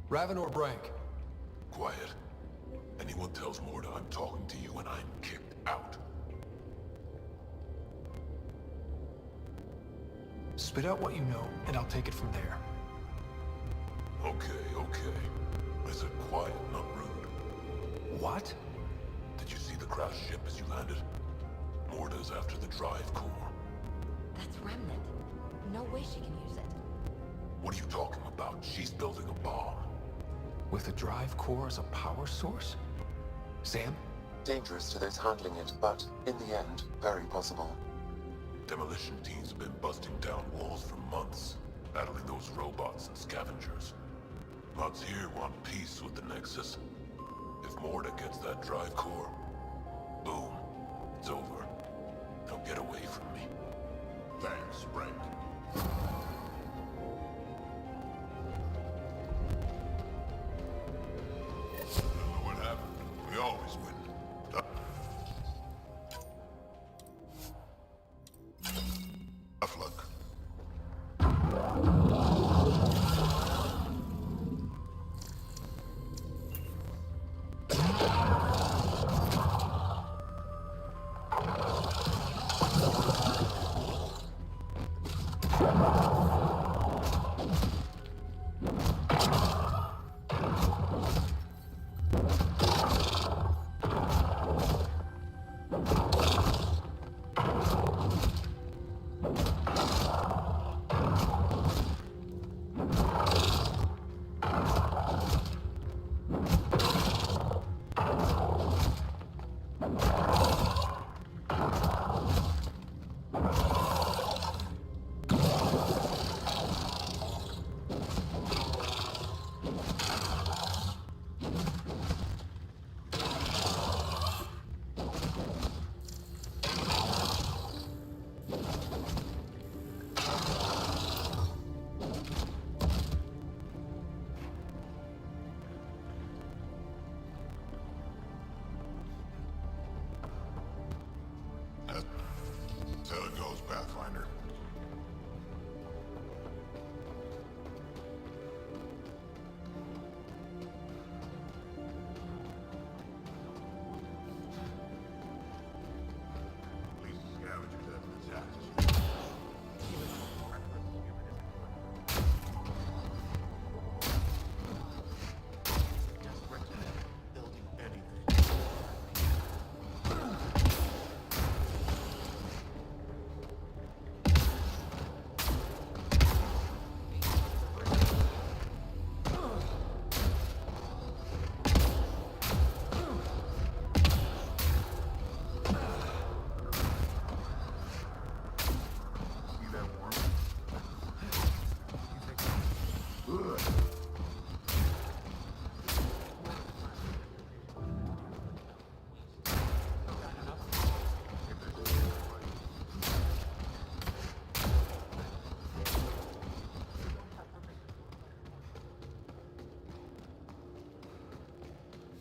Raven or Brank? Quiet. Anyone tells Morda I'm talking to you and I'm kicked out. Spit out what you know, and I'll take it from there. Okay. I said quiet, not rude. What? Did you see the crashed ship as you landed? Morda's after the drive core. That's Remnant. No way she can use it. What are you talking about? She's building a bomb. With a drive core as a power source? Sam? Dangerous to those handling it, but in the end, very possible. Demolition teams have been busting down walls for months, battling those robots and scavengers. Lots here want peace with the Nexus. If Morda gets that drive core, boom, it's over. They'll get away from me. Thanks, Frank. What happened? We always win. Tough luck.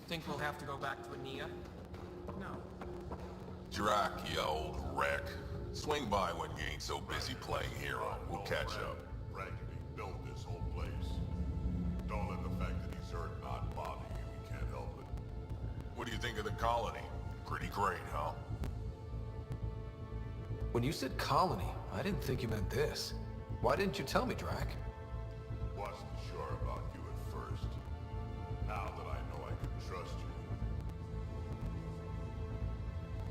Think we'll have to go back to Ania? No. Drac, you old wreck. Swing by when you ain't so busy playing hero. We'll catch up. Practically built this whole place. Don't let the fact that he's hurt not bother you. We can't help it. What do you think of the colony? Pretty great, huh? When you said colony, I didn't think you meant this. Why didn't you tell me, Drac? Wasn't sure about you at first. Now that I know I can trust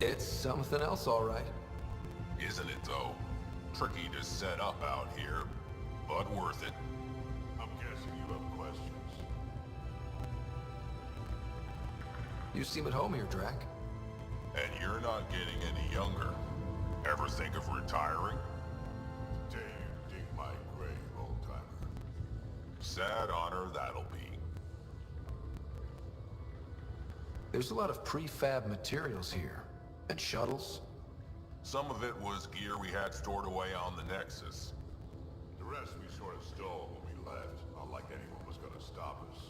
you. It's something else, all right. Isn't it, though? Tricky to set up out here, but worth it. I'm guessing you have questions. You seem at home here, Drac. And you're not getting any younger. Ever think of retiring? Today you dig my grave, old-timer. Sad honor that'll be. There's a lot of prefab materials here. And shuttles. Some of it was gear we had stored away on the Nexus. The rest we sort of stole when we left. Not like anyone was gonna stop us.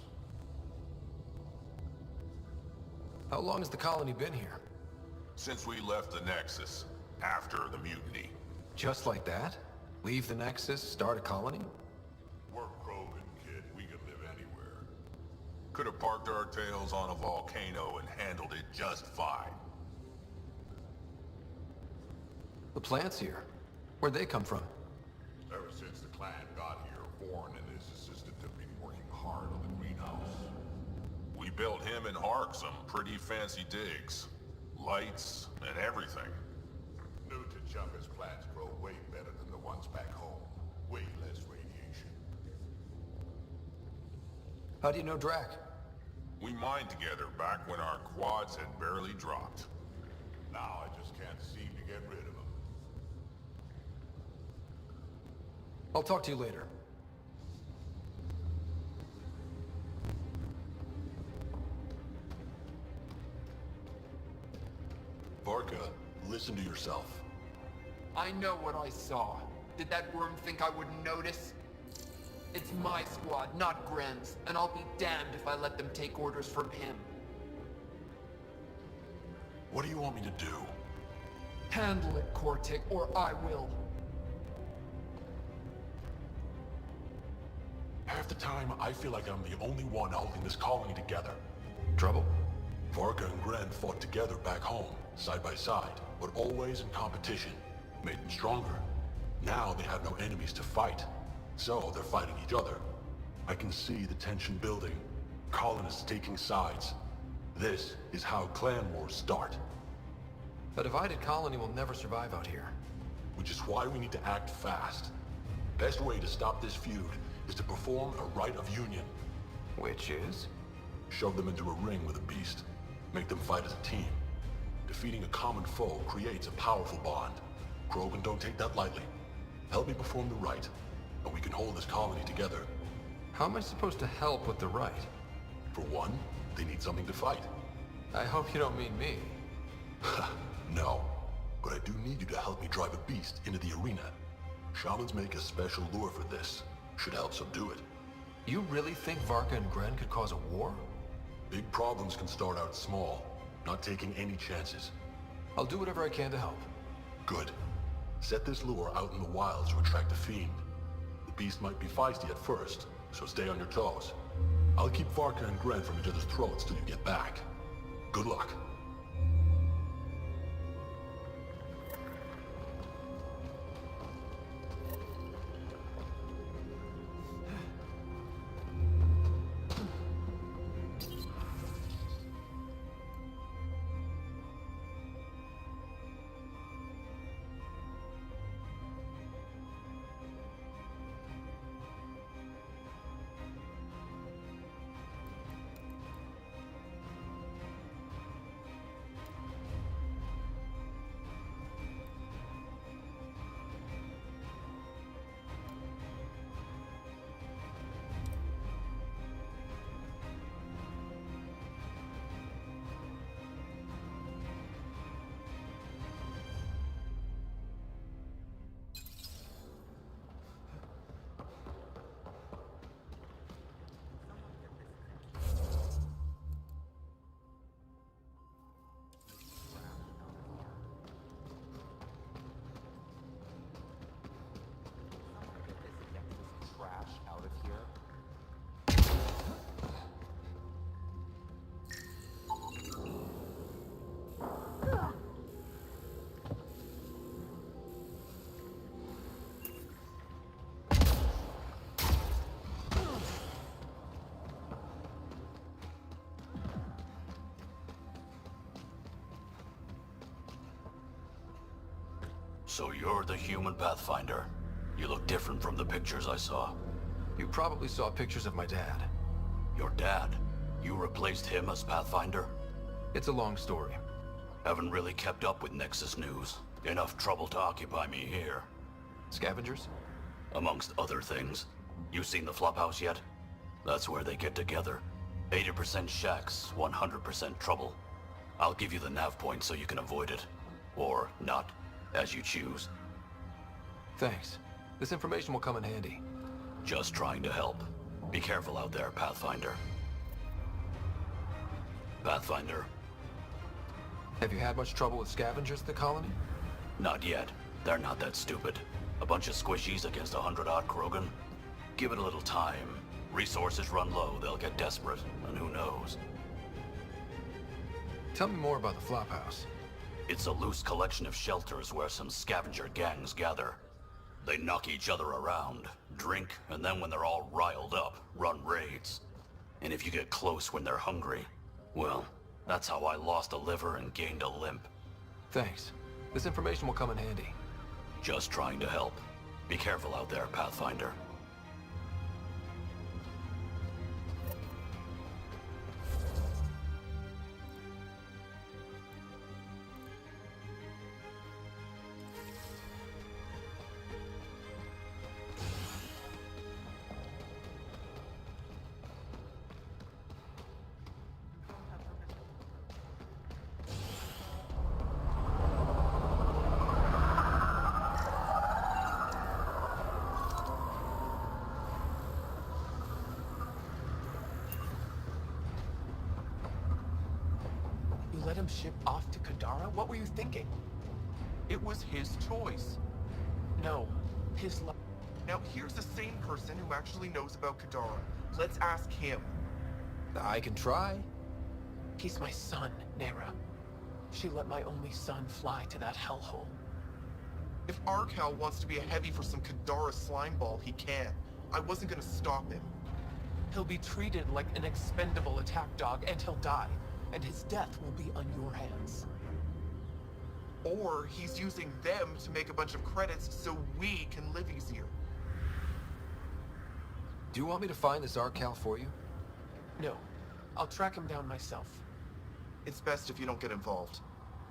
How long has the colony been here? Since we left the Nexus, after the mutiny. Just like that? Leave the Nexus, start a colony? We're Krogan, kid. We could live anywhere. Could have parked our tails on a volcano and handled it just fine. The plants here. Where'd they come from? Ever since the clan got here, Warren and his assistant have been working hard on the greenhouse. We built him and Hark some pretty fancy digs. Lights and everything. New T'Chaka's plants grow way better than the ones back home. Way less radiation. How do you know Drac? We mined together back when our quads had barely dropped. Now I just can't seem to get rid of him. I'll talk to you later. Varka, listen to yourself. I know what I saw. Did that worm think I wouldn't notice? It's my squad, not Gren's, and I'll be damned if I let them take orders from him. What do you want me to do? Handle it, Kortik, or I will. Half the time, I feel like I'm the only one holding this colony together. Trouble? Varka and Gren fought together back home, side by side, but always in competition. Made them stronger. Now they have no enemies to fight, so they're fighting each other. I can see the tension building, colonists taking sides. This is how clan wars start. A divided colony will never survive out here. Which is why we need to act fast. Best way to stop this feud is to perform a rite of union. Which is? Shove them into a ring with a beast. Make them fight as a team. Defeating a common foe creates a powerful bond. Krogan don't take that lightly. Help me perform the rite, and we can hold this colony together. How am I supposed to help with the rite? For one, they need something to fight. I hope you don't mean me. No, but I do need you to help me drive a beast into the arena. Shamans make a special lure for this. Should help subdue it. You really think Varka and Gren could cause a war? Big problems can start out small, not taking any chances. I'll do whatever I can to help. Good. Set this lure out in the wilds to attract the fiend. The beast might be feisty at first, so stay on your toes. I'll keep Varka and Gren from each other's throats till you get back. Good luck. So you're the human Pathfinder. You look different from the pictures I saw. You probably saw pictures of my dad. Your dad? You replaced him as Pathfinder? It's a long story. Haven't really kept up with Nexus news. Enough trouble to occupy me here. Scavengers? Amongst other things. You seen the Flophouse yet? That's where they get together. 80% shacks, 100% trouble. I'll give you the nav point so you can avoid it. Or not, as you choose. Thanks. This information will come in handy. Just trying to help. Be careful out there, Pathfinder. Pathfinder. Have you had much trouble with scavengers at the colony? Not yet. They're not that stupid. A bunch of squishies against 100-odd Krogan. Give it a little time. Resources run low, they'll get desperate, and who knows. Tell me more about the Flophouse. It's a loose collection of shelters where some scavenger gangs gather. They knock each other around, drink, and then when they're all riled up, run raids. And if you get close when they're hungry, well, that's how I lost a liver and gained a limp. Thanks. This information will come in handy. Just trying to help. Be careful out there, Pathfinder. Let him ship off to Kadara? What were you thinking? It was his choice. No, his Now here's the same person who actually knows about Kadara. Let's ask him. I can try. He's my son, Nera. She let my only son fly to that hellhole. If Arcal wants to be a heavy for some Kadara slimeball, he can. I wasn't gonna stop him. He'll be treated like an expendable attack dog and he'll die. And his death will be on your hands. Or he's using them to make a bunch of credits so we can live easier. Do you want me to find this Arcal for you? No. I'll track him down myself. It's best if you don't get involved.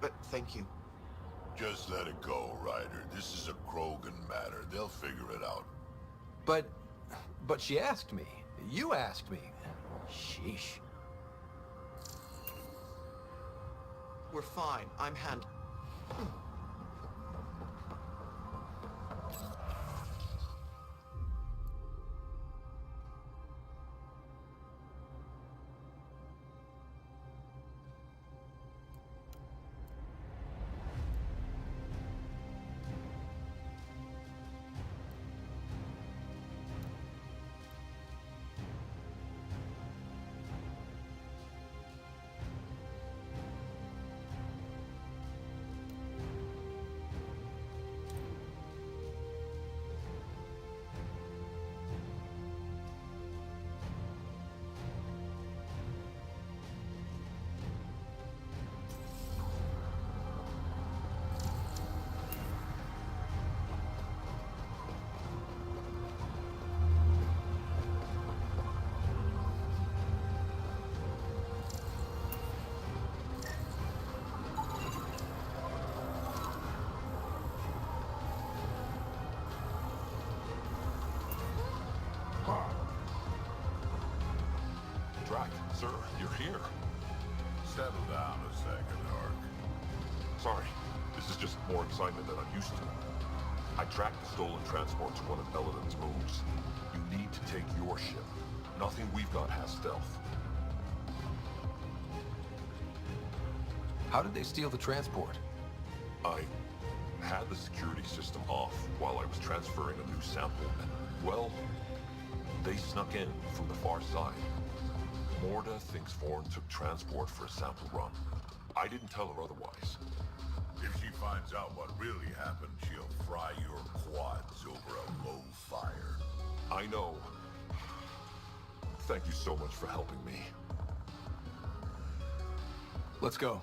But thank you. Just let it go, Ryder. This is a Krogan matter. They'll figure it out. But she asked me. You asked me. Sheesh. We're fine. I'm handling. Sir, you're here. Settle down a second, Ark. Sorry, this is just more excitement than I'm used to. I tracked the stolen transport to one of Eladin's moons. You need to take your ship. Nothing we've got has stealth. How did they steal the transport? I had the security system off while I was transferring a new sample, and, well, they snuck in from the far side. Morda thinks Vorn took transport for a sample run. I didn't tell her otherwise. If she finds out what really happened, she'll fry your quads over a low fire. I know. Thank you so much for helping me. Let's go.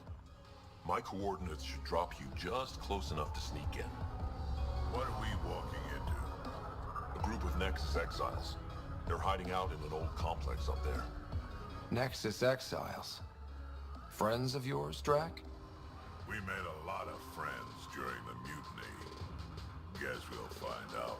My coordinates should drop you just close enough to sneak in. What are we walking into? A group of Nexus exiles. They're hiding out in an old complex up there. Nexus exiles. Friends of yours, Drac? We made a lot of friends during the mutiny. Guess we'll find out.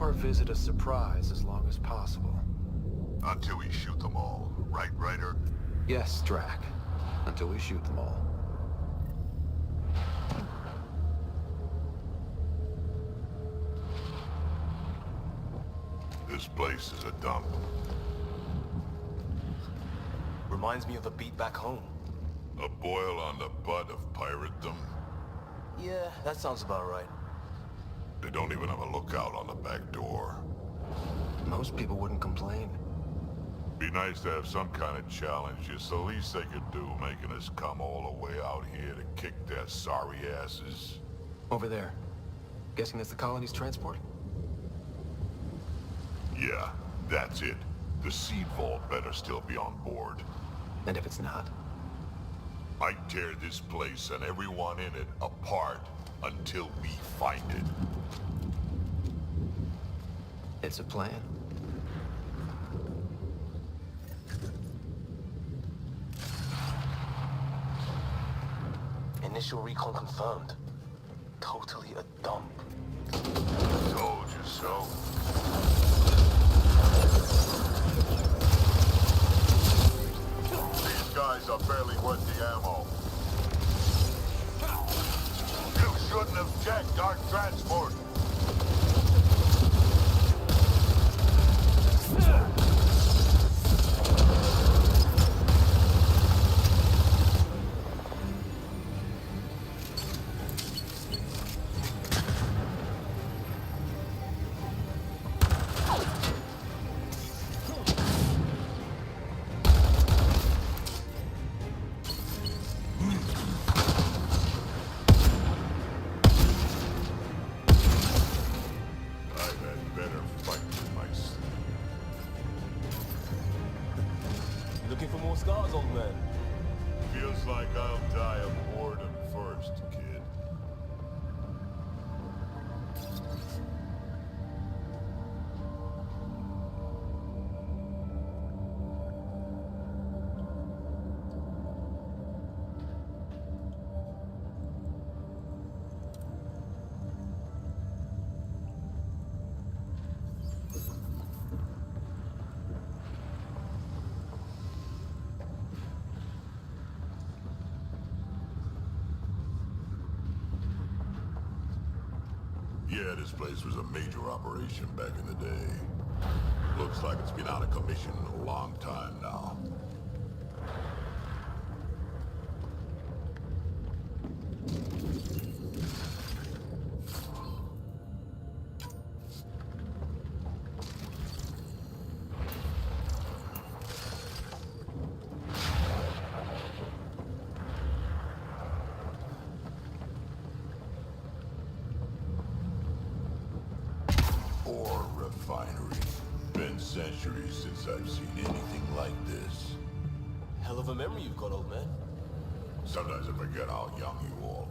Our visit a surprise as long as possible. Until we shoot them all. Right, Ryder? Yes, Drac. Until we shoot them all. This place is a dump. Reminds me of the beat back home. A boil on the butt of piratedom? Yeah, that sounds about right. They don't even have a lookout on the back door. Most people wouldn't complain. Be nice to have some kind of challenge. It's the least they could do, making us come all the way out here to kick their sorry asses. Over there. Guessing that's the colony's transport? Yeah, that's it. The seed vault better still be on board. And if it's not? I tear this place and everyone in it apart until we find it. It's a plan. Initial recon confirmed. Totally a dump. Told you so. These guys are barely worth the ammo. You shouldn't have checked our transport. Looking for more scars, old man? Feels like I'll die of boredom first, kid. Yeah, this place was a major operation back in the day. Looks like it's been out of commission a long time now. Ore refinery. Been centuries since I've seen anything like this. Hell of a memory you've got, old man. Sometimes I forget how young you all.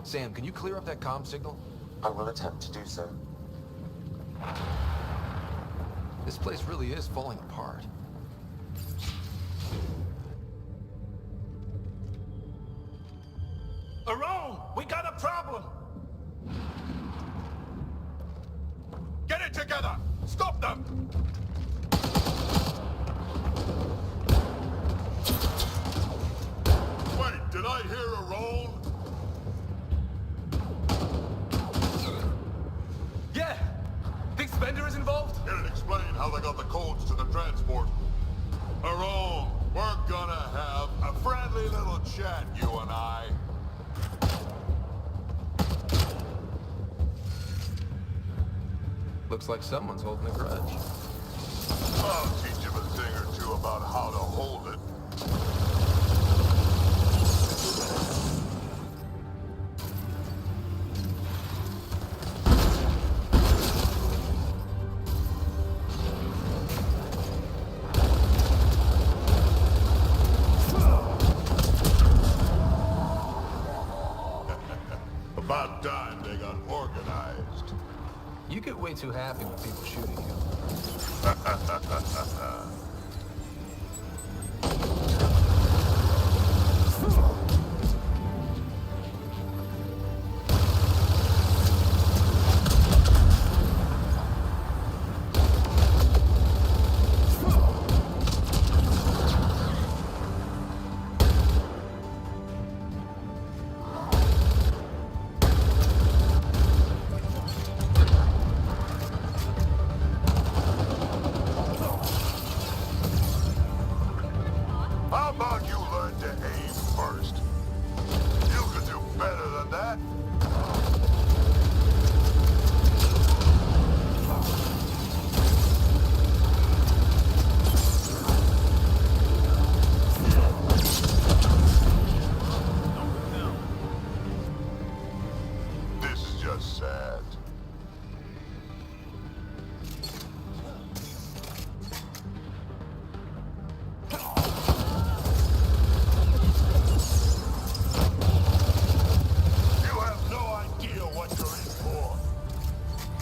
Sam, can you clear up that comm signal? I will attempt to do so. This place really is falling apart. Around! We got a problem! Get it together! Stop them! Wait, did I hear a roll? Yeah! Think Spender is involved? Can it explain how they got the codes to the transport? Aron! chat, you and I. Looks like someone's holding a grudge. I'll teach him a thing or two about how to hold it. About time they got organized. You get way too happy when people shooting you. How about you learn to aim first? You could do better than that. This is just sad. You have no idea what you're in for.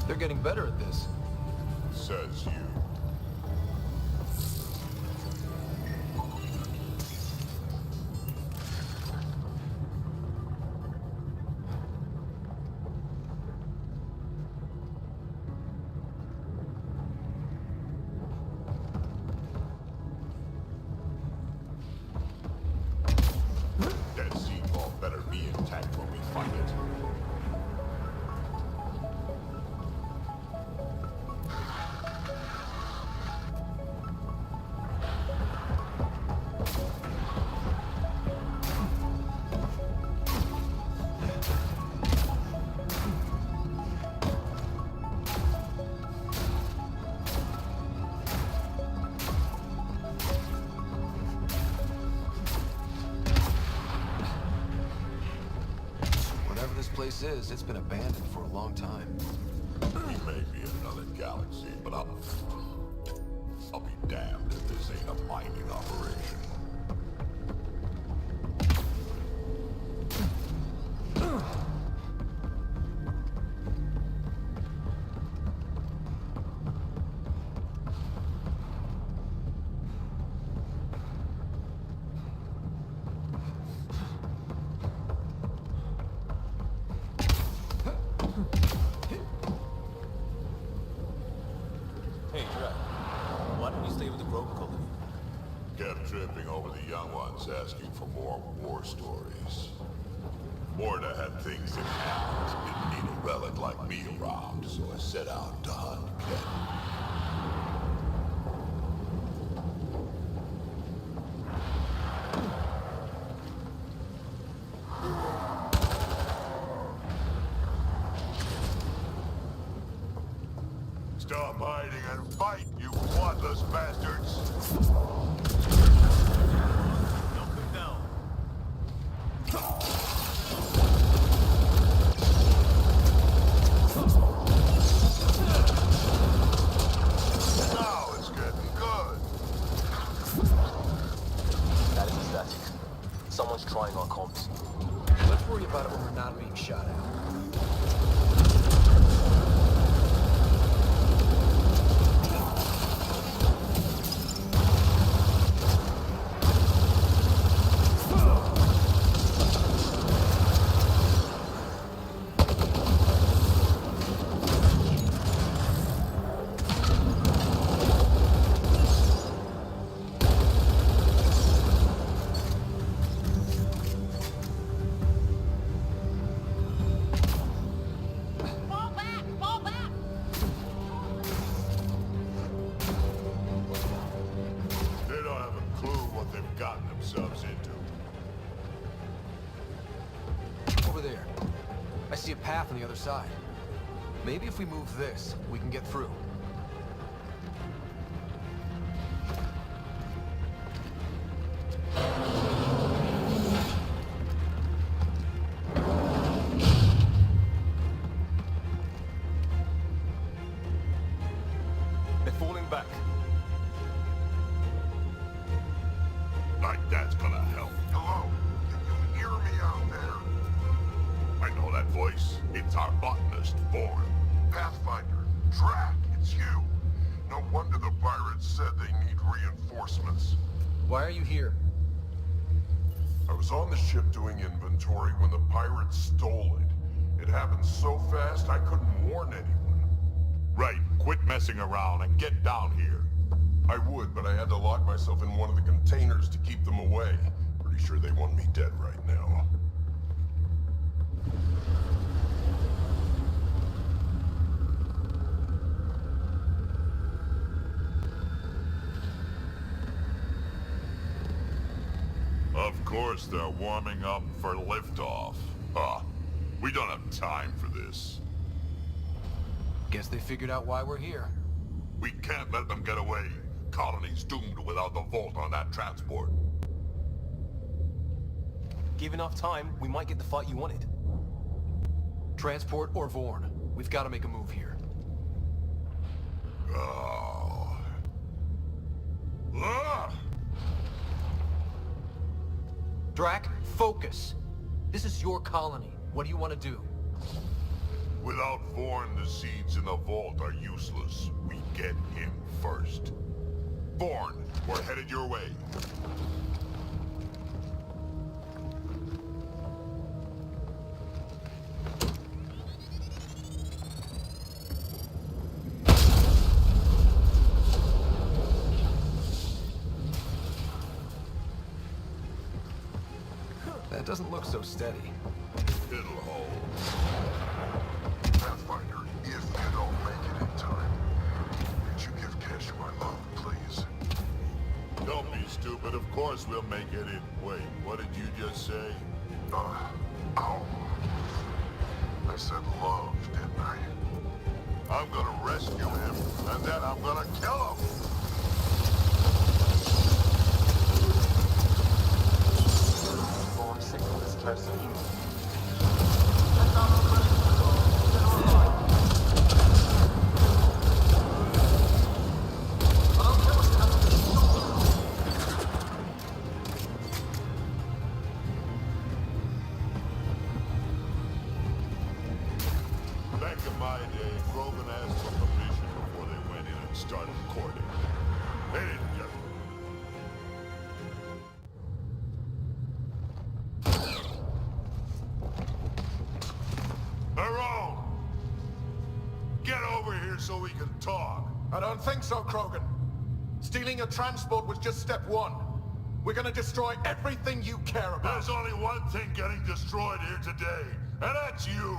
They're getting better at this. Says you. That seed ball better be intact when we find it. Whatever this place is, it's been abandoned for a long time. We may be in another galaxy, but I'll be damned if this ain't a mining operation. Hey, Drek. Why don't you stay with the Grover Colony? Kept tripping over the young ones asking for more war stories. Morta had things in hand. Didn't need a relic like me around, so I set out to hunt Ken. Stop hiding and fight, you whatless bastards! Now it's getting good. That is static. Someone's trying our comms. Let's worry about it when we're not being shot at. path on the other side. Maybe if we move this, we can get through. They're falling back. Like that's gonna help. Hello? Can you hear me out there? I know that voice. It's our botanist, Born. Pathfinder, Drac, it's you. No wonder the pirates said they need reinforcements. Why are you here? I was on the ship doing inventory when the pirates stole it. It happened so fast I couldn't warn anyone. Right, quit messing around and get down here. I would, but I had to lock myself in one of the containers to keep them away. Pretty sure they want me dead right now. Of course they're warming up for liftoff. We don't have time for this. Guess they figured out why we're here. We can't let them get away. Colony's doomed without the vault on that transport. Give enough time, we might get the fight you wanted. Transport or Vorn, we've got to make a move here. Oh. Ah! Drac, focus! This is your colony. What do you want to do? Without Vorn, the seeds in the vault are useless. We get him first. Vorn, we're headed your way. That doesn't look so steady. It'll hold. Pathfinder, if you don't make it in time, could you give Cash my love, please? Don't be stupid. Of course we'll make it in. Wait, what did you just say? Ow. I said love, didn't I? I'm gonna rescue him, and then I'm gonna kill him. Vorn signal is closer. Back in my day, Krogan asked for permission before they went in and started courting. They didn't get it. Around! Get over here so we can talk. I don't think so, Krogan. Stealing a transport was just step one. We're gonna destroy everything you care about. There's only one thing getting destroyed here today, and that's you.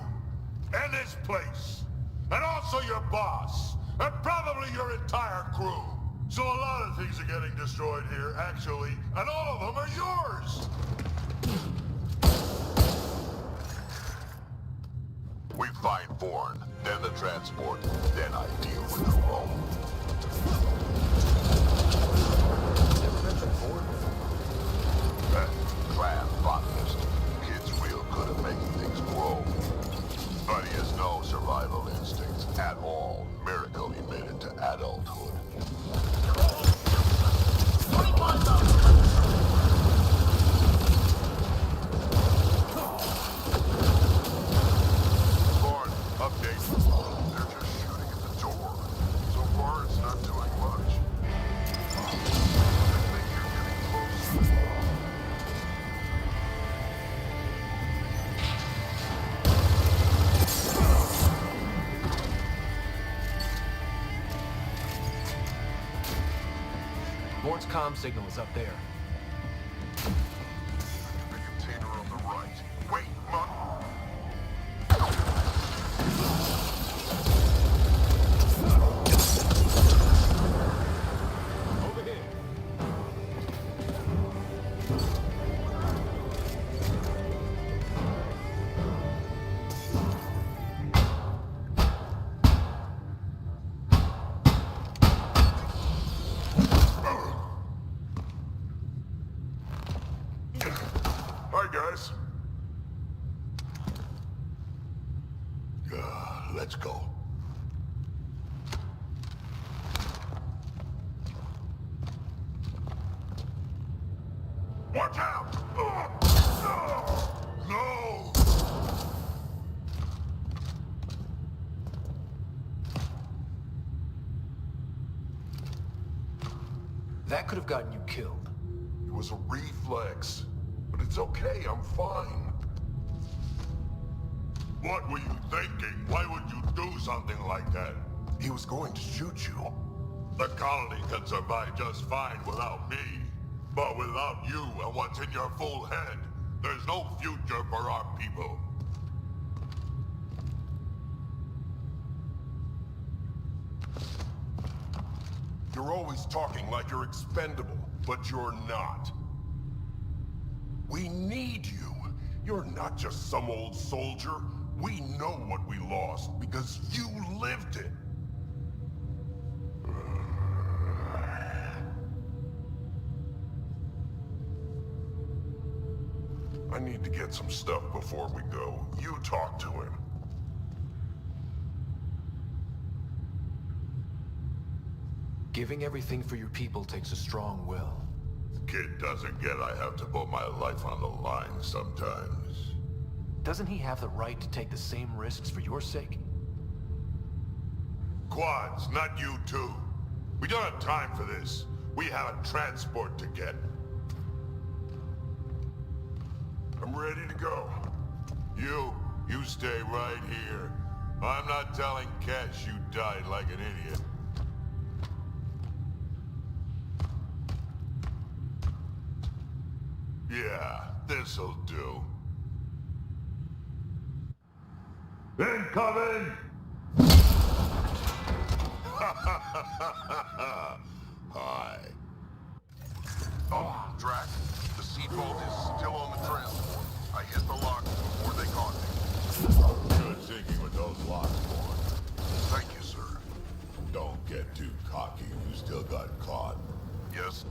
And this place. And also your boss. And probably your entire crew. So a lot of things are getting destroyed here, actually, and all of them are yours! We find Vorn, then the transport, then I deal with the Rome. Never mentioned Vorn before. Clan botanist. Kid's real good at making things grow. But he has no survival instincts at all. Miracle he made it to adulthood. Born, update. They're just shooting at the door. So far, it's not doing much. I think you're getting close. Vorn's comm signal is up there. The container on the right. Wait, Mutt! Over here. Let's go. Watch out! No! That could have gotten you killed. It was a reflex. But it's okay, I'm fine. What were you thinking? Why would you do something like that? He was going to shoot you. The colony can survive just fine without me. But without you and what's in your full head, there's no future for our people. You're always talking like you're expendable, but you're not. We need you. You're not just some old soldier. We know what we lost because you lived it. I need to get some stuff before we go. You talk to him. Giving everything for your people takes a strong will. Kid doesn't get I have to put my life on the line sometimes. Doesn't he have the right to take the same risks for your sake? Quads, not you two. We don't have time for this. We have a transport to get. I'm ready to go. You stay right here. I'm not telling Cash you died like an idiot. Yeah, this'll do. Incoming! Hi. Oh, Drac, the seed vault is still on the transport. I hit the locks before they caught me. Good thinking with those locks, boy. Thank you, sir. Don't get too cocky. You still got caught. Yes?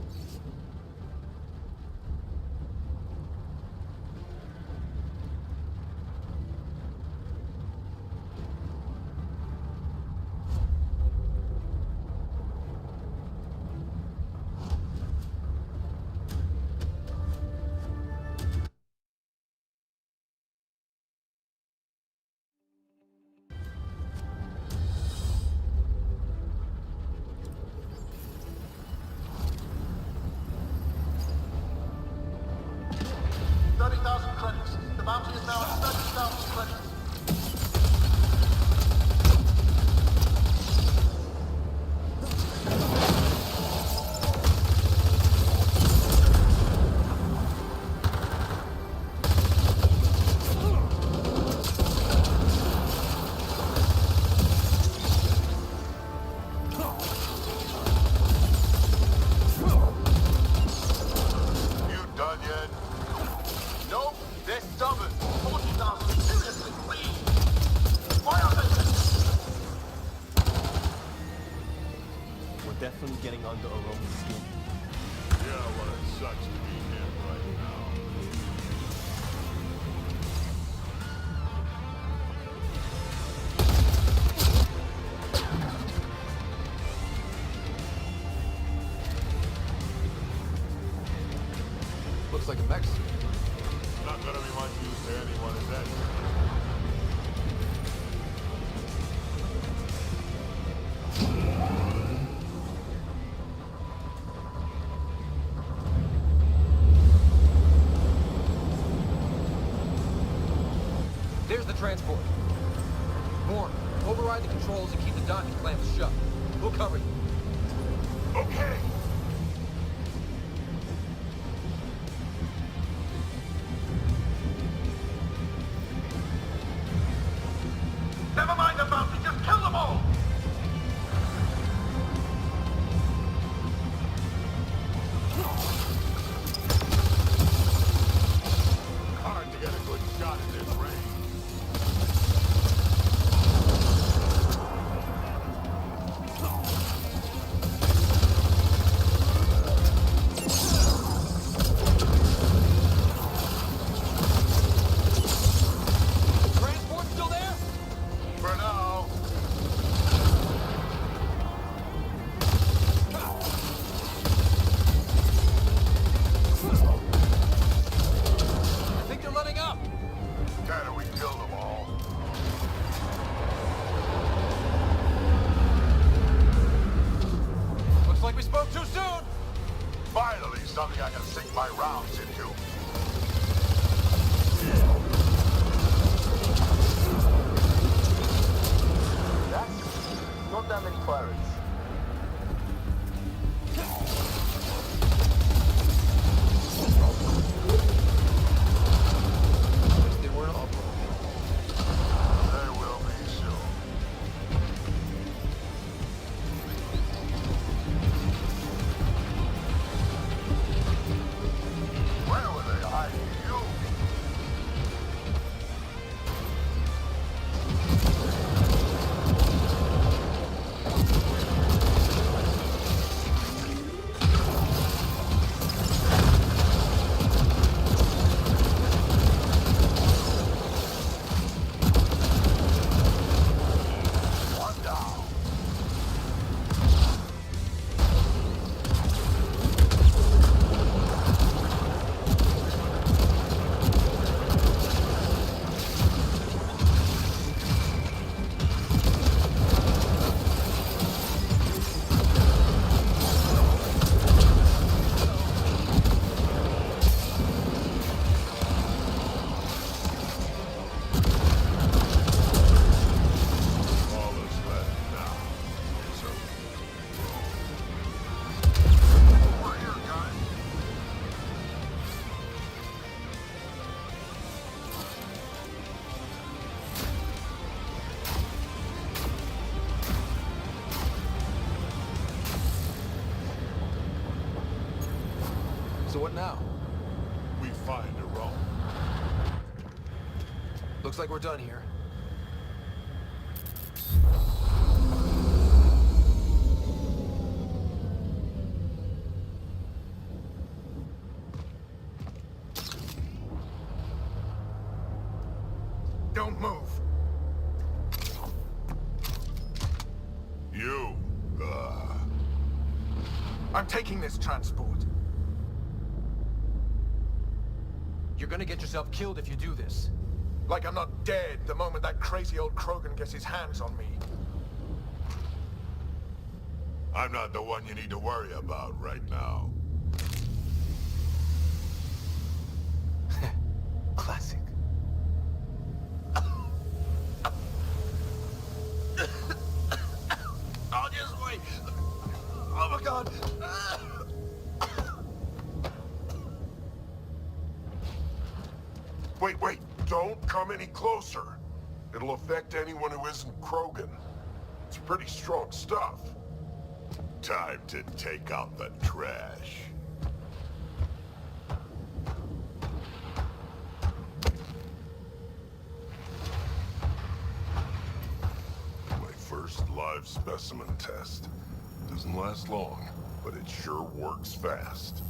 The bounty is now 30,000 credits. Definitely getting under Aroma's skin. Yeah, well, it sucks to be him right now. Looks like a Mexican. Not gonna be much use to anyone, is that? There's the transport. Horn, override the controls and keep the docking clamps shut. We'll cover you. Okay. Never mind the bounty, just kill them all! Hard to get a good shot at this range. something I can sink my rounds into. That's not that many pirates. They weren't all They will be soon. Where were they hiding you? One down. All that's left now is over here, guys. So what now? We find a rope. Looks like we're done here. Don't move. You, I'm taking this transport. You're gonna get yourself killed if you do this. Like I'm not dead the moment that crazy old Krogan gets his hands on me. I'm not the one you need to worry about right now. Classic. Oh, just wait. Oh my god. Wait, don't come any closer. It'll affect anyone who isn't Krogan. It's pretty strong stuff. Time to take out the trash. My first live specimen test. Doesn't last long, but it sure works fast.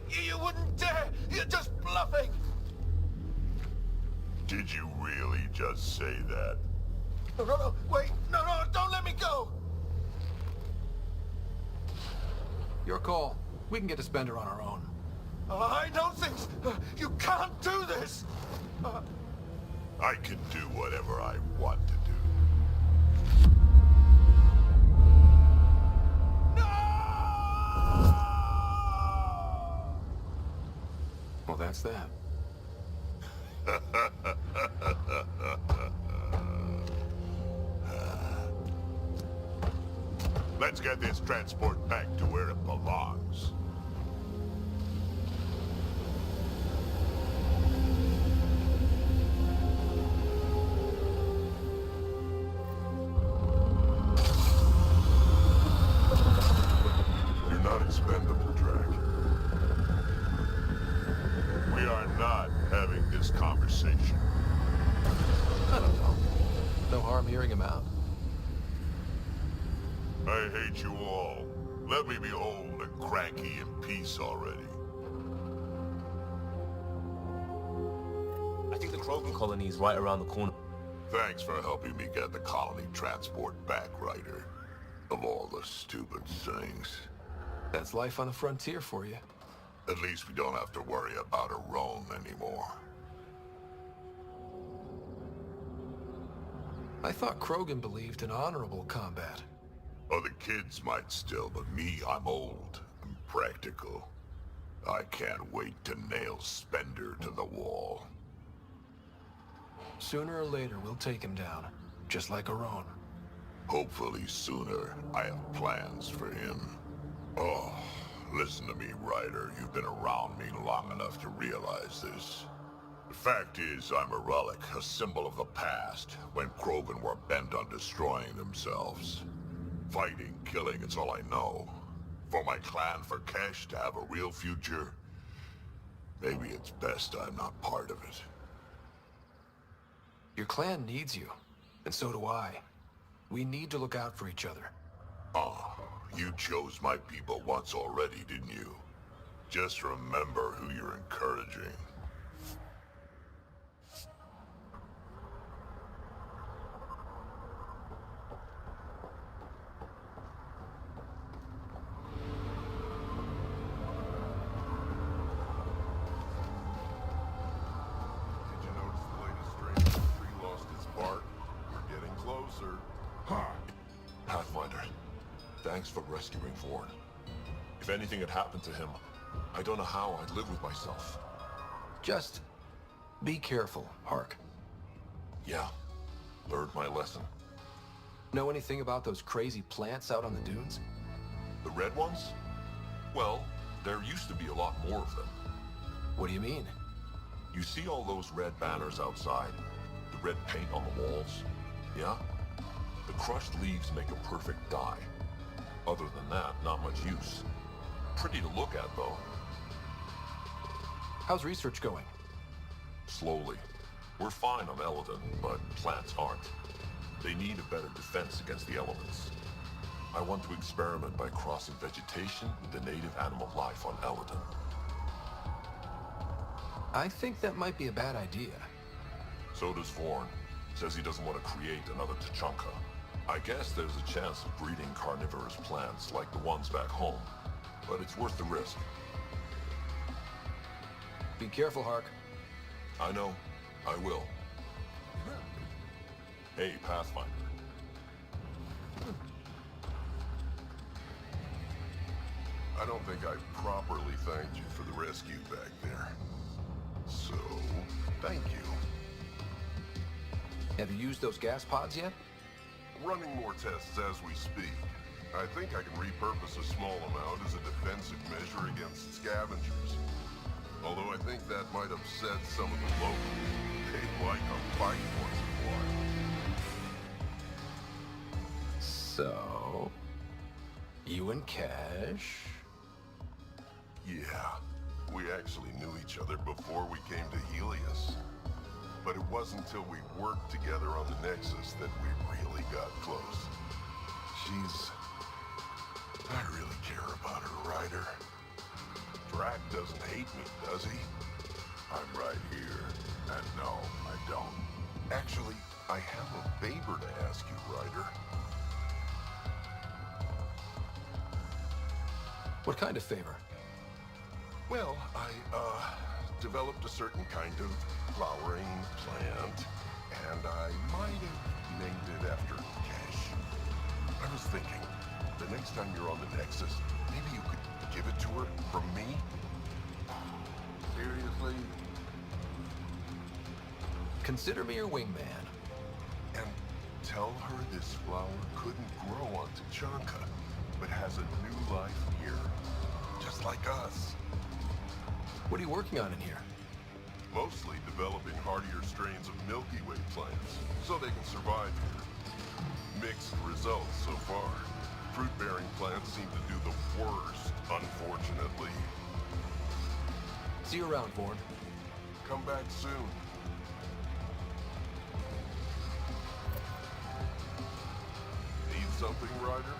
You wouldn't dare! You're just bluffing! Did you really just say that? No, wait! No, don't let me go! Your call. We can get to Spender on our own. I know things! You can't do this! I can do whatever I want to do. Well, that's that. Let's get this transport back to where it belongs. You're not expendable, Drac. We are not having this conversation. I don't know. No harm hearing him out. I hate you all. Let me be old and cranky in peace already. I think the Krogan colony is right around the corner. Thanks for helping me get the colony transport back, Ryder. Of all the stupid things. That's life on the frontier for you. At least we don't have to worry about a Roan anymore. I thought Krogan believed in honorable combat. Other kids might still, but me, I'm old and practical. I can't wait to nail Spender to the wall. Sooner or later, we'll take him down, just like our own. Hopefully sooner. I have plans for him. Oh, listen to me, Ryder. You've been around me long enough to realize this. The fact is, I'm a relic, a symbol of the past, when Krogan were bent on destroying themselves. Fighting, killing, it's all I know. For my clan, for Kesh to have a real future, maybe it's best I'm not part of it. Your clan needs you, and so do I. We need to look out for each other. Oh, you chose my people once already, didn't you? Just remember who you're encouraging. Did you notice the latest strain of the tree lost its bark? We're getting closer. Pathfinder, thanks for rescuing Vaughn. If anything had happened to him, I don't know how I'd live with myself. Just be careful, Hark. Yeah, learned my lesson. Know anything about those crazy plants out on the dunes? The red ones? Well, there used to be a lot more of them. What do you mean? You see all those red banners outside? The red paint on the walls? Yeah? The crushed leaves make a perfect dye. Other than that, not much use. Pretty to look at, though. How's research going? Slowly. We're fine on Eldon, but plants aren't. They need a better defense against the elements. I want to experiment by crossing vegetation with the native animal life on Eldon. I think that might be a bad idea. So does Vaughn. Says he doesn't want to create another Tachanka. I guess there's a chance of breeding carnivorous plants like the ones back home, but it's worth the risk. Be careful, Hark. I know. I will. Hey, Pathfinder. I don't think I properly thanked you for the rescue back there. So, thank you. Have you used those gas pods yet? Running more tests as we speak. I think I can repurpose a small amount as a defensive measure against scavengers. Although I think that might upset some of the locals. They like a fight once in a while. So... you and Kesh? Yeah. We actually knew each other before we came to Helios. But it wasn't until we worked together on the Nexus that we really got close. I really care about her, Ryder. Drac doesn't hate me, does he? I'm right here. And no, I don't. Actually, I have a favor to ask you, Ryder. What kind of favor? Well, I, developed a certain kind of flowering plant, and I might have named it after Kesh. I was thinking, the next time you're on the Nexus, maybe you could give it to her from me? Seriously? Consider me your wingman. And tell her this flower couldn't grow on Tachanka, but has a new life here, just like us. What are you working on in here? Mostly developing hardier strains of Milky Way plants, so they can survive here. Mixed results so far. Fruit-bearing plants seem to do the worst, unfortunately. See you around, Vaughn. Come back soon. Need something, Ryder?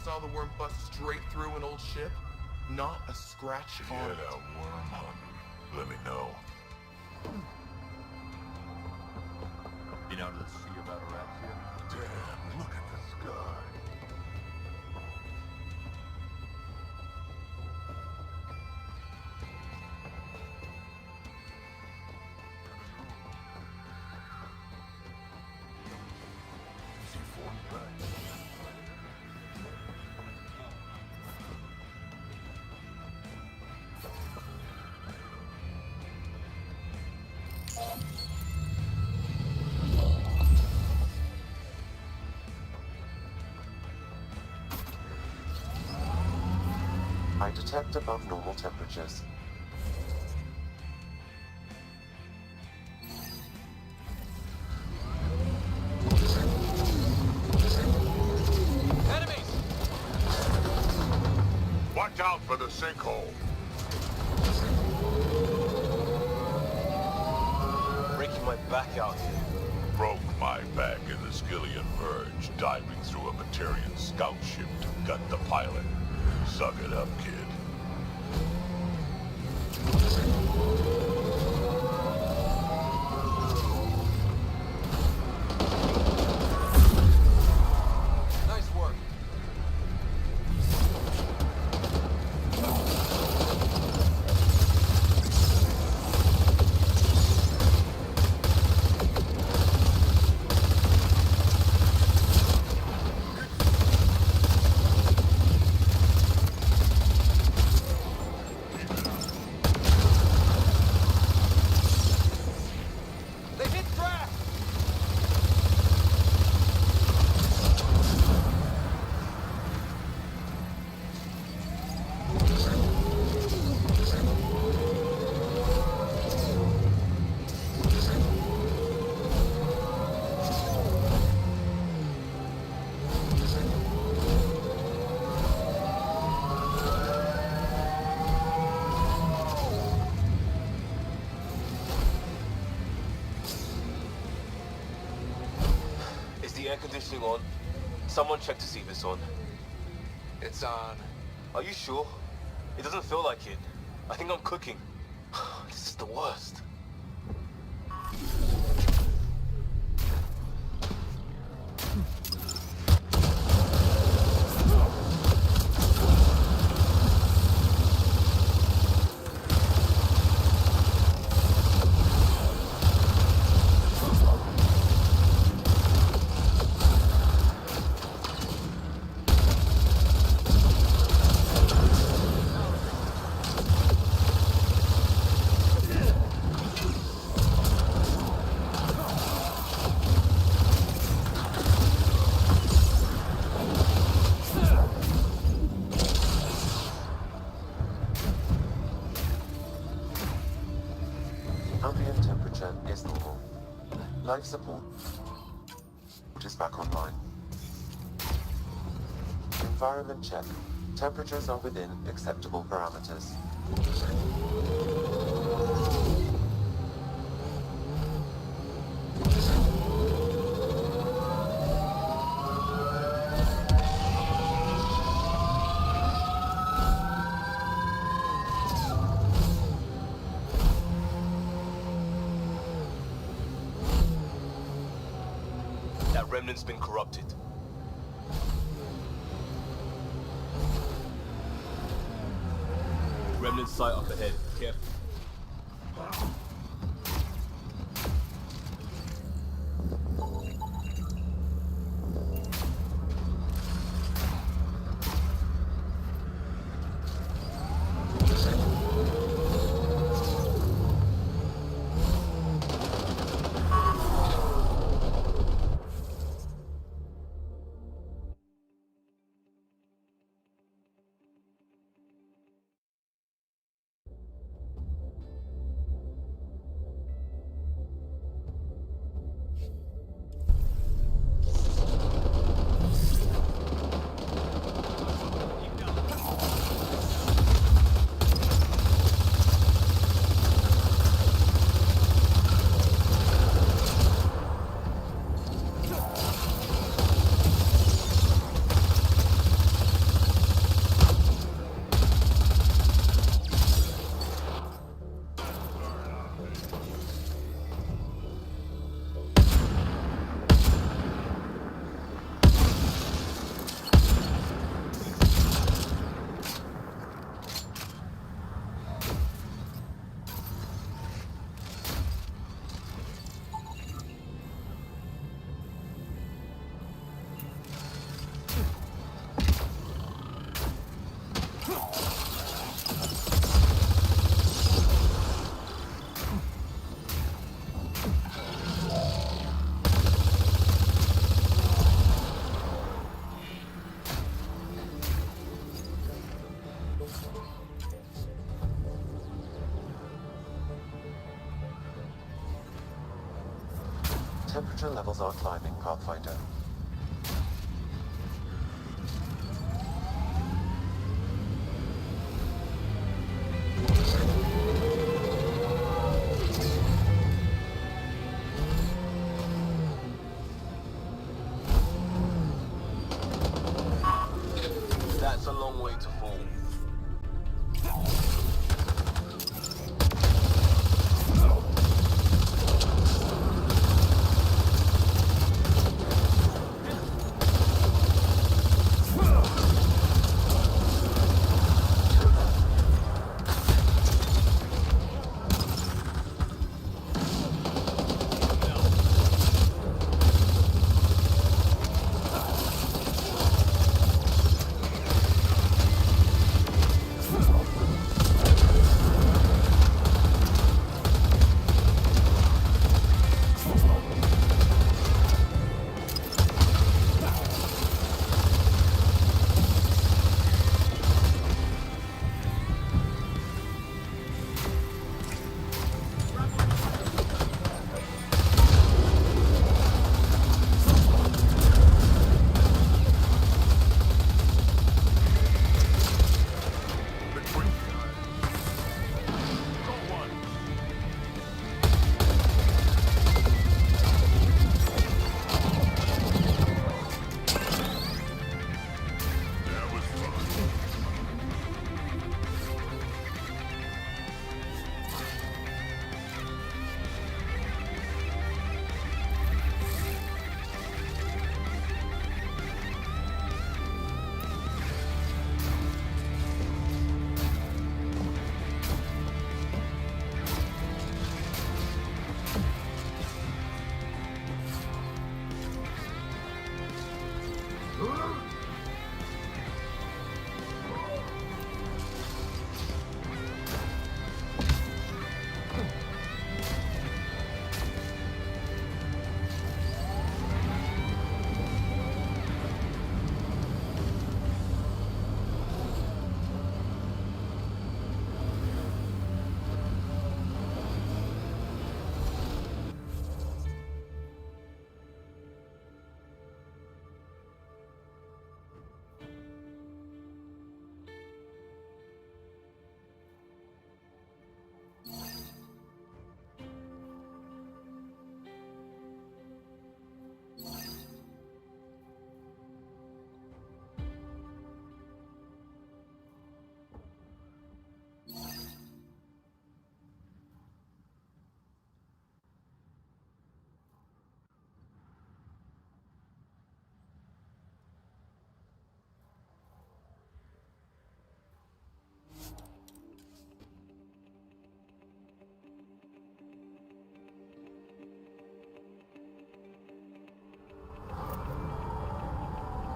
saw the worm bust straight through an old ship. Not a scratch on Get it. a worm hungry. Let me know. Been out of the sea about a rat here? Damn, look at the sky. Is he falling back? I detect above normal temperatures. Enemies! Watch out for the sinkhole. Breaking my back out here. Broke my back in the Skillian Verge, diving through a Batarian scout ship to gut the pilot. Suck it up, kid. Nice work. They hit draft! Is the air conditioning on? Someone check to see if it's on. It's on. Are you sure? It doesn't feel like it. I think I'm cooking. This is the worst. Ambient temperature is normal. Life support is back online. Environment check. Temperatures are within acceptable parameters. That remnant's been corrupted. Remnant sight up ahead. Careful. Temperature levels are climbing, Pathfinder. That's a long way to fall.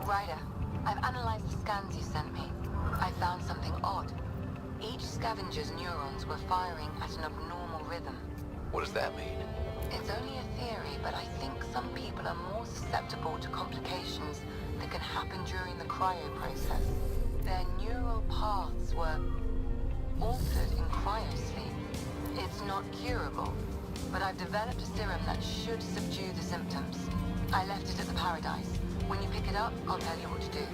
Ryder, I've analyzed the scans you sent me. I found something odd. Each scavenger's neurons were firing at an abnormal rhythm. What does that mean? It's only a theory, but I think some people are more susceptible to complications that can happen during the cryo process. Their neural paths were altered in cryosleep. It's not curable, but I've developed a serum that should subdue the symptoms. I left it at the Paradise. When you pick it up, I'll tell you what to do.